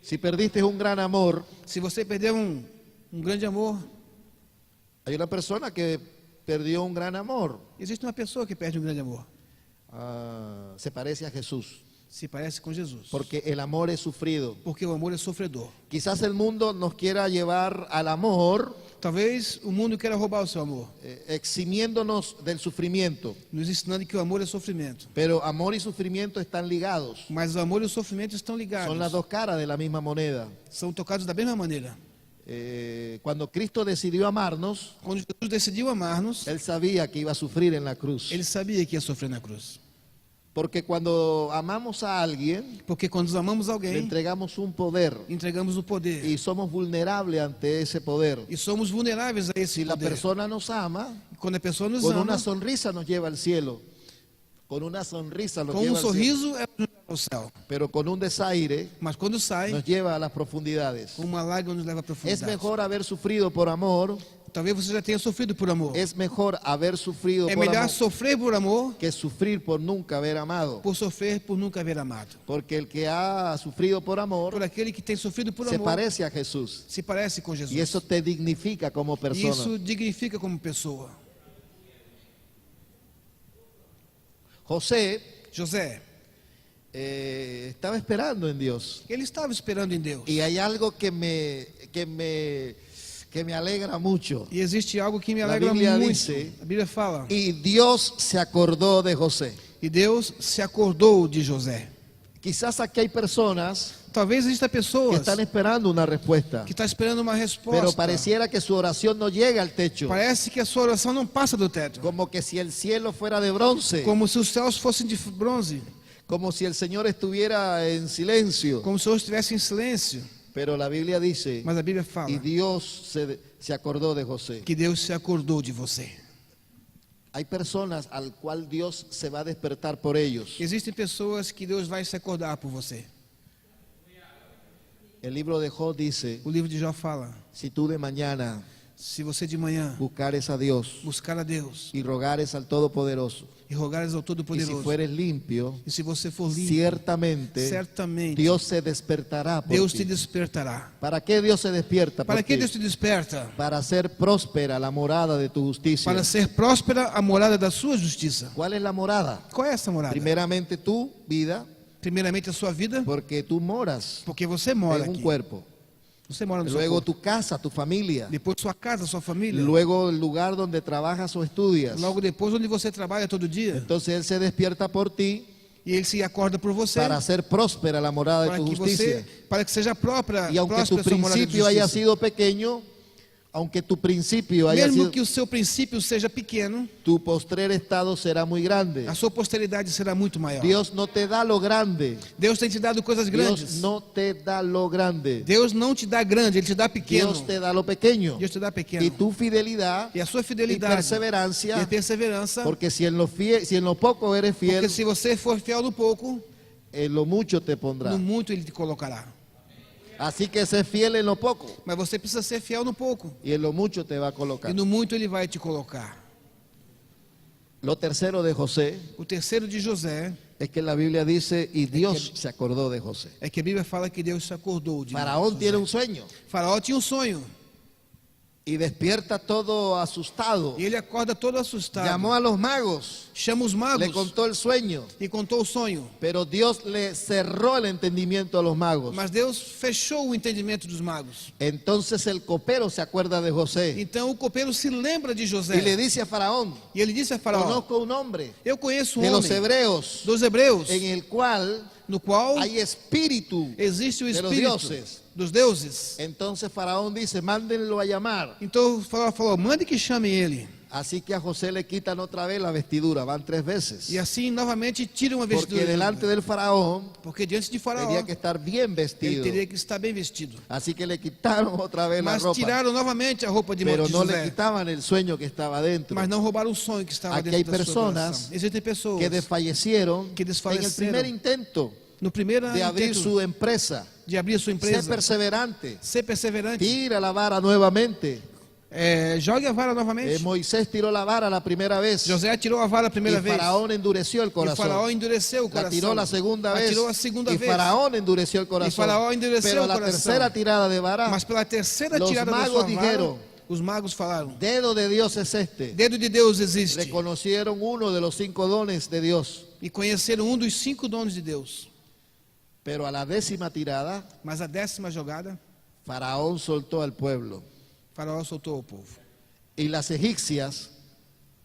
Si perdiste un gran amor,
Se você perdeu um grande amor,
hay una persona que perdió un gran amor.
existe uma pessoa que perde um grande amor.
Se parece a Jesús,
Se parece com Jesus.
porque el amor es sufrido.
Porque o amor é sofredor.
Quizás el mundo nos quiera llevar al amor,
Talvez o mundo queira roubar o seu amor,
eximiéndonos del sufrimiento.
nos ensinando que o amor é sofrimento.
Pero amor y sufrimiento están ligados.
Mas o amor e o sofrimento estão
Son las
ligados.
dos caras de la misma moneda.
São tocados da mesma maneira.
Cuando Cristo decidió amarnos,
Quando Jesus decidiu amar-nos,
Él sabía que iba a sufrir en la cruz.
ele sabia que ia sofrer na cruz.
Porque cuando amamos a alguien,
Porque quando amamos
le
alguém,
entregamos un poder
entregamos o poder.
y somos vulnerables ante ese poder.
E somos vulneráveis a esse
Si la
poder.
persona nos ama,
Quando a pessoa nos
con
ama,
una sonrisa nos lleva al cielo. con una sonrisa nos
Com um
lleva al cielo,
sorriso é ao céu.
pero con un desaire
Mas quando sai,
nos lleva a las profundidades.
com uma lágrima nos leva à
Es
profundidade.
mejor haber sufrido por amor,
Talvez você já tenha sofrido por amor.
es mejor haber sufrido
É
por
melhor
amor
sofrer por amor
que sufrir por nunca haber amado.
por sofrer por nunca haver amado.
Porque el que ha sufrido por amor
Por aquele que tem sofrido por
se
amor,
parece a Jesús.
se parece com
Y
Jesus.
eso te dignifica como
E
persona.
isso dignifica como pessoa.
José
José,
estaba esperando en Dios.
ele estava esperando em Deus.
Y hay algo que me alegra mucho.
E existe algo que me
La
alegra
Biblia
muito.
dice-
A Bíblia fala.
Y Dios se acordó de José.
E Deus se acordou de José.
Quizás aquí hay personas
Talvez exista
que
pessoas
están esperando una respuesta,
que estão esperando uma resposta.
pero pareciera que su oración no llega al techo.
Parece que a sua oração não passa do teto.
Como que si el cielo fuera de bronce,
Como se os céus fossem de bronze.
como si el Señor estuviera en silencio.
Como se eu estivesse em silêncio.
Pero la Biblia dice,
Mas a Bíblia fala
y Dios se acordó de José.
que Deus se acordou de você.
Hay personas al cual Dios se va a despertar por ellos.
Existem pessoas que Deus vai se acordar por você.
El libro de Job dice,
O livro de Jó fala:
si tú de mañana
se você de manhã
buscares a Dios
buscar a Deus
y rogares al Todopoderoso,
e rogares ao
y si
Todo-Poderoso,
fueres limpio,
e se você for limpo,
ciertamente
certamente
Dios se despertará por
Deus
ti.
te despertará.
¿Para qué Dios se despierta por
Para que
ti?
Deus te desperta?
Para hacer próspera la morada de tu justicia.
Para ser próspera a morada da sua justiça.
¿Cuál es la morada?
Qual é essa morada?
Primeramente tu vida,
Primeiramente a sua vida,
porque tú moras
porque você mora
en un
aqui.
cuerpo.
Você mora no seu
Luego
corpo.
tu casa, tu familia.
Depois sua casa, sua família.
Luego el lugar donde trabajas o estudias.
Logo depois onde você trabalha todo dia.
Entonces Él se despierta por ti
E ele se acorda por você
para hacer próspera la morada de
para
tu
que
justicia.
para que seja própria,
Y aunque tu
próspera sua morada de
principio haya
justiça.
sido pequeño, aunque tu principio haya
Mesmo
sido,
que o seu princípio seja pequeno,
tu postrer estado será muy grande.
a sua posteridade será muito maior.
Dios no te da lo grande.
Deus tem te dado coisas
Dios
grandes.
no te da lo grande.
Deus não te dá grande, Ele te dá pequeno.
Dios te da lo pequeño.
Deus te dá pequeno.
Y tu fidelidad
E a sua
y
fidelidade
perseverancia,
e a perseverança,
porque si en lo poco eres fiel,
porque se você for fiel no pouco,
en lo mucho te pondrá.
no muito Ele te colocará.
Así que sé fiel en lo poco
Mas você precisa ser fiel no pouco.
y en lo mucho te va a colocar.
E no muito Ele vai te colocar.
Lo tercero de José
O terceiro de José
es que la Biblia dice, y Dios se acordó de José.
é que a Bíblia fala que Deus se acordou de
Faraón
José.
tiene un sueño
Faraó tinha um sonho.
y despierta todo asustado.
E ele acorda todo assustado.
Llamó a los magos,
Chama os
le
magos
contó el sueño,
e contou o sonho.
pero Dios le cerró el entendimiento a los magos.
Mas Deus fechou o entendimento dos magos.
Entonces el copero se acuerda de José
Então o copeiro se lembra de
y
José.
le dice a Faraón,
E ele disse a Faraó:
conozco un hombre
Eu conheço um
de los
homem
hebreos
dos hebreus,
en el cual
no qual
hay espíritu.
existe o
de los
espírito
dioses.
dos deuses.
Entonces Faraón dice, mándenlo a llamar.
Então o Faraó falou: mande que chame ele.
Así que a José le quitan otra vez la vestidura, van 3 veces.
E assim novamente tira uma
Porque
vestidura.
delante del faraón
Porque diante de Faraó
tenía que estar bien
ele
vestido.
teria que estar bem vestido.
Así que le quitaron otra vez la
Mas
ropa.
tiraram novamente a roupa de
Pero no le
José.
quitaban el sueño que estaba dentro.
Mas não roubaram o sonho que estava
Aquí
dentro
hay
da sua
personas
coração. Existem pessoas
Que desfallecieron
que
en el
desfaleceram
primer intento
no primeiro
de abrir
intento
su empresa.
de abrir a sua
Sé
empresa.
perseverante.
Ser perseverante.
Tira la vara nuevamente.
Jogue a vara novamente.
Moisés tiró la vara la primera vez.
José atirou a vara a primeira
Y
vez.
Faraón endureció el
E Faraó
corazón.
endureceu o
La
coração.
tiró la segunda vez.
Atirou a segunda
Y
vez.
Faraón endureció el corazón.
Faraó endureceu
Pero
o
la
coração.
tercera tirada de vara,
Mas pela terceira
Los
tirada da
magos
sua
dijeron,
vara, os magos falaram:
dedo de Dios es este.
dedo de Deus existe.
Reconocieron uno de los 5 dones de Dios.
E conheceram um dos 5 donos de Deus.
Pero a la 10ª tirada,
Mas a 10ª jogada,
Faraón soltó al pueblo.
Faraó soltou o povo.
Y las egipcias,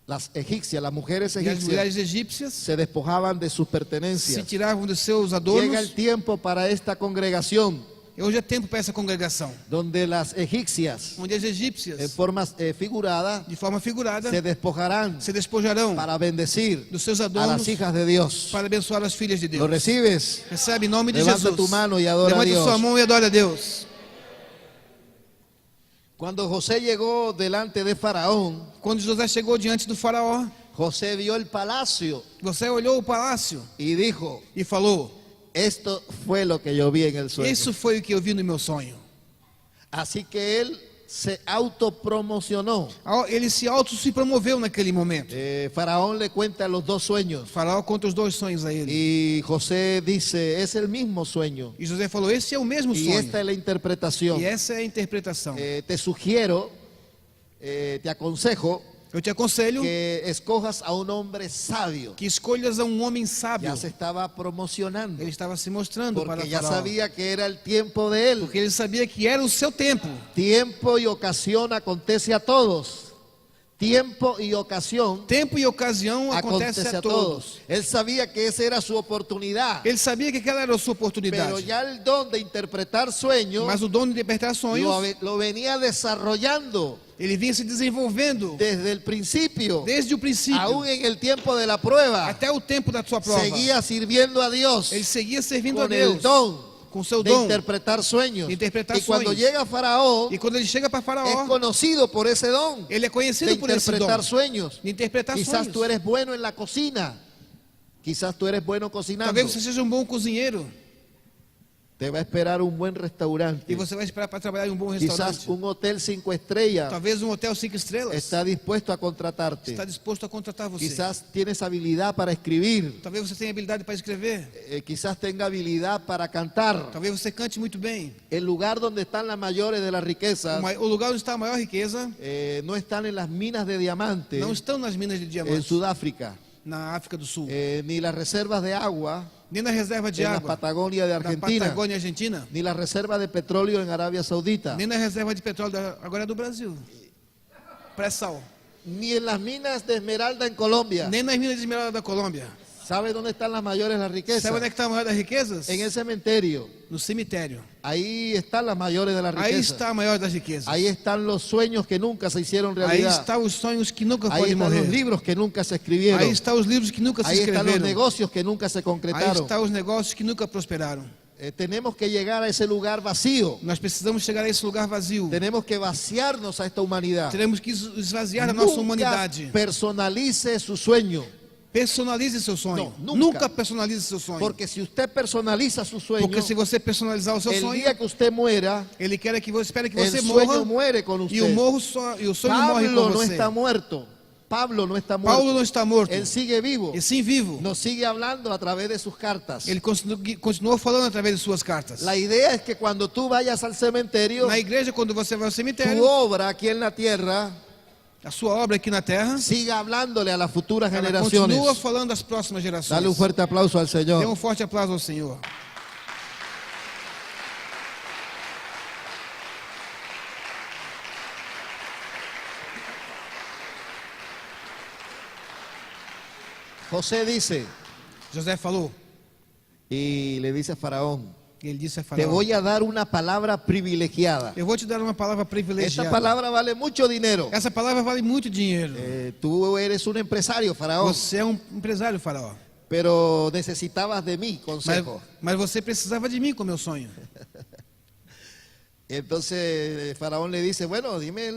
las mujeres
E as
egipcias,
mulheres egípcias
se despojaban de sus
se
pertenencias.
tiravam dos seus
Llega
adornos.
el tiempo para esta congregación,
E hoje é tempo para essa congregação,
donde las egipcias,
onde as
en
egípcias,
forma figurada,
de forma figurada,
se despojarán
se despojarão
para bendecir
dos seus
a
adornos
las hijas de Dios.
para abençoar as filhas de
¿Lo
Deus.
recibes?
Recebe em nome de
Levanta
Jesus.
tu mano y adora a
Levante
Dios.
sua mão e adore a Deus.
Cuando José llegó delante de Faraón,
Quando José chegou diante do Faraó,
José vio el palacio
José olhou o palácio
y dijo,
e falou:
esto fue lo que yo vi en el sueño.
isso foi o que eu vi no meu sonho.
Así que él se autopromocionó.
Ele se promoveu naquele momento.
Faraón le cuenta los dos sueños
Faraó conta os dois sonhos a ele.
y José dice, es el mismo sueño.
E José falou: esse é o mesmo
Y
sonho.
esta es la interpretación.
E essa é a interpretação.
Te sugiero, te aconsejo
Eu te aconselho
que escojas a un hombre sabio.
que escolhas a um homem sábio.
Ya se estaba promocionando
Ele estava se mostrando para
porque ya
Faraó.
sabía que era el tiempo de él.
Porque ele sabia que era o seu tempo.
Tiempo y ocasión acontece a todos. Tiempo y ocasión
Tempo e ocasião acontece a todos.
Él sabía que esa era su oportunidad.
Ele sabia que aquela era a sua oportunidade.
Pero ya el don de interpretar sueños
Mas o dom de interpretar sonhos,
lo venía desarrollando
ele vinha se desenvolvendo
desde el principio.
desde o princípio
Aún en el tiempo de la prueba,
até o tempo da sua prova.
seguía sirviendo a Dios
Ele seguia servindo a
con el
Deus
don
com seu
de
dom.
interpretar sueños.
de interpretar
Y cuando
sueños.
llega Faraón,
E quando ele chega para
es
Faraó,
conocido por ese don
ele é
de
conhecido por esse dom
interpretar sueños.
de interpretar
Quizás
sonhos.
tú eres bueno en la cocina. Quizás tú eres bueno cocinando.
Talvez você seja um bom cozinheiro
Te va a esperar un buen restaurante.
e você vai esperar para trabalhar em um bom
Quizás
restaurante.
un hotel 5 estrellas
Talvez um hotel 5 estrelas
está dispuesto a contratarte.
está disposto a contratar você.
Quizás tienes habilidad para escribir.
Talvez você tenha habilidade para escrever.
Quizás tenga habilidad para cantar.
Talvez você cante muito bem.
El lugar donde están las mayores de las riquezas
O lugar onde está a maior riqueza
no están en las minas de diamantes
não estão nas minas de
en
diamantes
Sudáfrica,
na África do Sul,
ni las reservas de agua
nem na reserva de
en la
água
Patagonia de
da
Argentina,
Patagônia Argentina,
ni la reserva de petróleo en Arabia Saudita,
nem na reserva de petróleo agora é do Brasil, pré-sal,
ni en las minas de esmeralda en Colombia.
nem nas minas de esmeralda da Colômbia.
¿Sabe dónde están las mayores las riquezas?
Sabe onde é que está a maior das riquezas?
En el cementerio.
No cemitério.
Ahí están las mayores de las
Aí
riquezas.
está a maior das riquezas.
Ahí están los sueños que nunca se hicieron
Aí
realidad.
estão os sonhos que nunca
Ahí
podem
están los
morrer.
libros que nunca se escribieron.
Aí estão os livros que nunca se
Ahí están los
escreveram.
negocios que nunca se
Aí
concretaron.
estão os negócios que nunca prosperaram.
Tenemos que llegar a ese lugar vacío.
Nós precisamos chegar a esse lugar vazio.
Tenemos que vaciarnos a esta humanidad.
Teremos que esvaziar da nossa
Nunca
humanidade.
personalice su sueño.
Personalize seu sonho.
Não, nunca.
personalize seu sonho.
Porque si usted personaliza su sueño,
Porque se você personalizar o seu
el
sonho,
día que usted muera,
ele quer que você espere que
el
você
sueño
morra
muere con
e o
usted.
sonho morre
Pablo
com
no
você.
está muerto. Pablo no está muerto.
Paulo não está morto.
Él sigue vivo.
E sim vivo.
Nos sigue hablando a través de sus cartas.
Ele continuou falando através de suas cartas.
La idea es que cuando tú vayas al cementerio,
Na igreja, quando você vai ao
tu
cemitério,
obra aquí en la tierra
a sua obra aqui na terra,
siga hablándole a las futuras
ela
generaciones.
continua falando às próximas gerações.
Dale un fuerte aplauso al
Dê
Señor.
um forte aplauso ao Senhor.
José dice,
José falou,
y le dice a Faraón,
ele disse a
te
Faraó:
voy a dar una palabra privilegiada.
eu vou te dar uma palavra
Esta
privilegiada.
palabra vale mucho dinero.
Essa palavra vale muito dinheiro.
Tú eres un empresario, Faraón,
Você é um empresário, Faraó.
pero necesitabas de mí consejo.
Mas você precisava de mim com meu sonho.
Entonces Faraón le dice, bueno, dime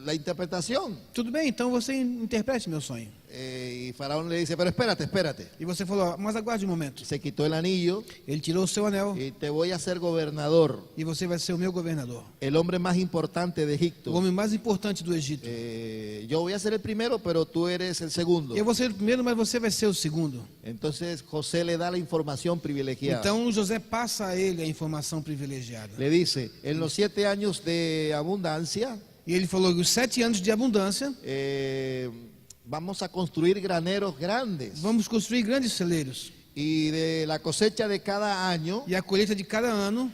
la interpretación.
Tudo bem, então você interprete meu sonho.
Y Faraón le dice, pero espérate.
E você falou: mas aguarde um momento.
Se quitó el anillo
Ele tirou o seu anel
y te voy a hacer gobernador,
e você vai ser o meu governador.
el hombre más importante de
O
Egipto.
homem mais importante do Egito.
Yo voy a ser el primero, pero tú eres el segundo.
Eu vou ser o primeiro, mas você vai ser o segundo.
Entonces José le da la información privilegiada.
Então José passa a ele a informação privilegiada.
Le dice, en los 7 años de abundancia,
E ele falou que os 7 anos de abundância,
vamos a construir graneros grandes.
vamos construir grandes celeiros.
Y de la cosecha de cada año,
E a colheita de cada ano,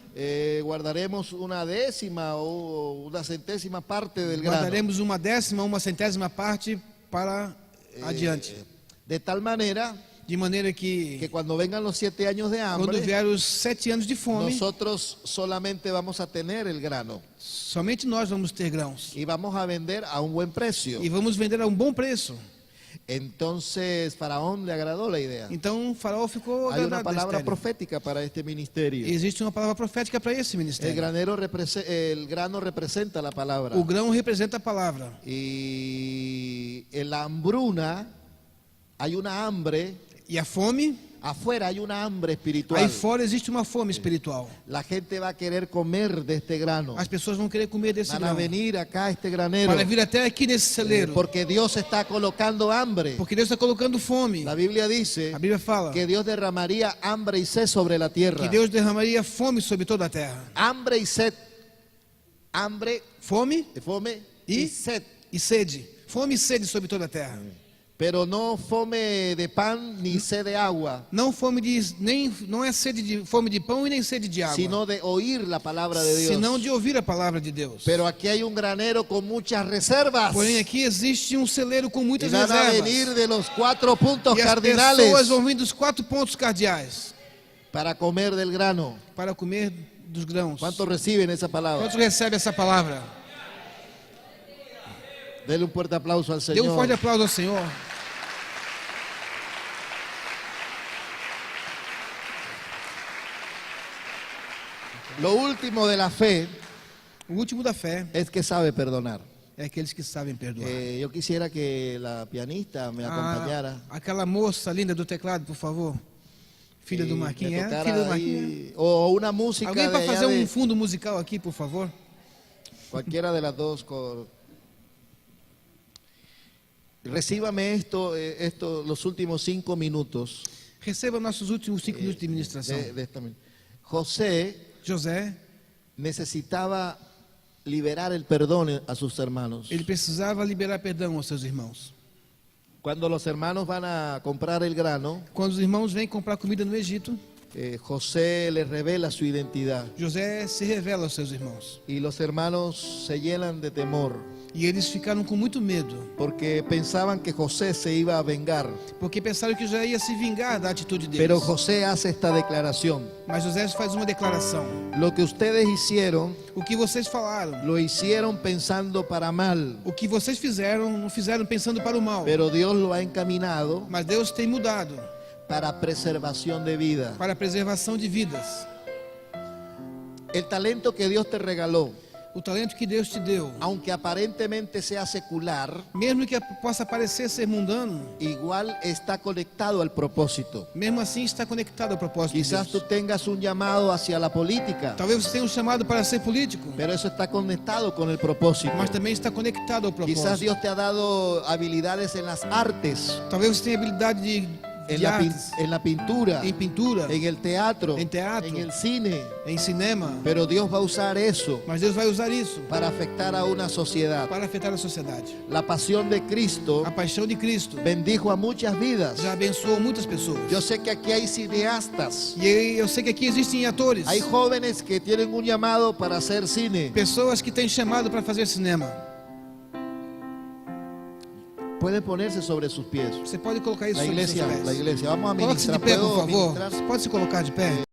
guardaremos una décima o una centésima parte del grano.
guardaremos uma décima, uma centésima parte para adiante.
De tal manera
De maneira
que
que,
cuando vengan los 7 años de
quando
hambre,
vier os 7 anos de fome,
nosotros solamente vamos a tener el grano
somente nós vamos ter grãos.
y vamos a vender a un buen precio.
E vamos vender a um bom preço.
Entonces Faraón le agradó la idea.
Então Faraó ficou
Hay una
agradado da
palabra
ideia.
profética para este ministerio.
Existe uma palavra profética para esse
El
ministério.
el grano representa la palabra.
O grão representa a palavra.
Y la hambruna hay una hambre,
E a fome,
afuera hay una hambre espiritual.
aí fora existe uma fome espiritual.
La gente va a querer comer de este grano.
As pessoas vão querer comer desse
Van a
grão.
venir acá a este granero.
Para vir até aqui nesse celeiro.
Porque Dios está colocando hambre.
Porque Deus está colocando fome.
La Biblia dice
A Bíblia fala
que Dios derramaría hambre y sed sobre la tierra.
que Deus derramaria fome sobre toda a terra.
Hambre y sed. Hambre,
Fome
fome
Y-
y sed.
e sede. Fome e sede sobre toda a terra.
Pero no fome de pan ni sed de agua,
Não fome de não é sede de fome de pão e nem sede de água,
sino de oír la palabra de Dios.
senão de ouvir a palavra de Deus.
Pero aquí hay un granero con muchas reservas.
Porém aqui existe um celeiro com
Y
muitas
van a
reservas.
venir de los 4 puntos
E as
cardinales
pessoas vão vir dos 4 pontos cardeais
para comer del grano.
para comer dos grãos.
¿Cuántos reciben esa palabra?
Quantos recebem essa palavra?
Denle un fuerte aplauso al
Dê um forte
Señor.
aplauso ao Senhor.
Lo último de la fe
O último da fé
es que sabe perdonar.
é aqueles que sabem perdoar.
Yo quisiera que la pianista me acompañara.
Aquela moça linda do teclado, por favor. Filha do
y
Marquinhos,
me
é?
tocara
Filha do
ahí,
Marquinhos.
o una música
Alguém
de
para
allá
fazer
de
fundo musical aqui, por favor?
cualquiera de las dos. Recíbame los últimos 5 minutos
Receba nossos últimos 5 minutos de ministração.
de esta. José
José,
necesitaba liberar el perdón a sus hermanos.
ele precisava liberar perdão aos seus irmãos.
Cuando los hermanos van a comprar el grano,
Quando os irmãos vêm comprar comida no Egito,
José les revela su identidad
José se revela aos seus irmãos.
y los hermanos se llenan de temor
E eles ficaram com muito medo,
porque pensaban que José se iba a vengar.
porque pensaram que José ia se vingar da atitude deles.
Pero José hace esta declaración:
Mas José faz uma declaração.
lo que ustedes hicieron,
O que vocês falaram,
lo hicieron pensando para mal,
o que vocês fizeram, não fizeram pensando para o mal.
pero Dios lo ha encaminado
Mas Deus tem mudado
para preservación de vida.
para a preservação de vidas.
El talento que Dios te regaló,
O talento que Deus te deu,
aunque aparentemente sea secular,
mesmo que possa parecer ser mundano,
igual está conectado al propósito.
mesmo assim está conectado ao propósito de
Quizás tú
Deus.
tengas un llamado hacia la política,
Talvez você tenha um chamado para ser político,
pero eso está conectado con el propósito.
mas também está conectado ao
Quizás
propósito.
Dios te ha dado habilidades en las artes,
Talvez você tenha habilidade de
en la
artes,
pintura,
em pintura,
en el teatro,
En teatro.
en el cine,
em cinema,
pero Dios va a usar eso
mas Deus vai usar isso
para afectar a una sociedad.
para afetar a sociedade.
La pasión de Cristo
A paixão de Cristo
bendijo a muchas vidas.
já abençoou muitas pessoas.
Yo sé que aquí hay cineastas,
E eu sei que aqui existem atores,
hay jóvenes que tienen un llamado para hacer cine.
pessoas que têm chamado para fazer cinema.
Pueden ponerse sobre sus pies.
Você pode colocar isso
La
sobre seus
iglesia,
pés.
la iglesia. Vamos a
Coloque-se
ministrar.
de pé, por
¿Puedo
favor.
ministrar?
Pode se colocar de pé.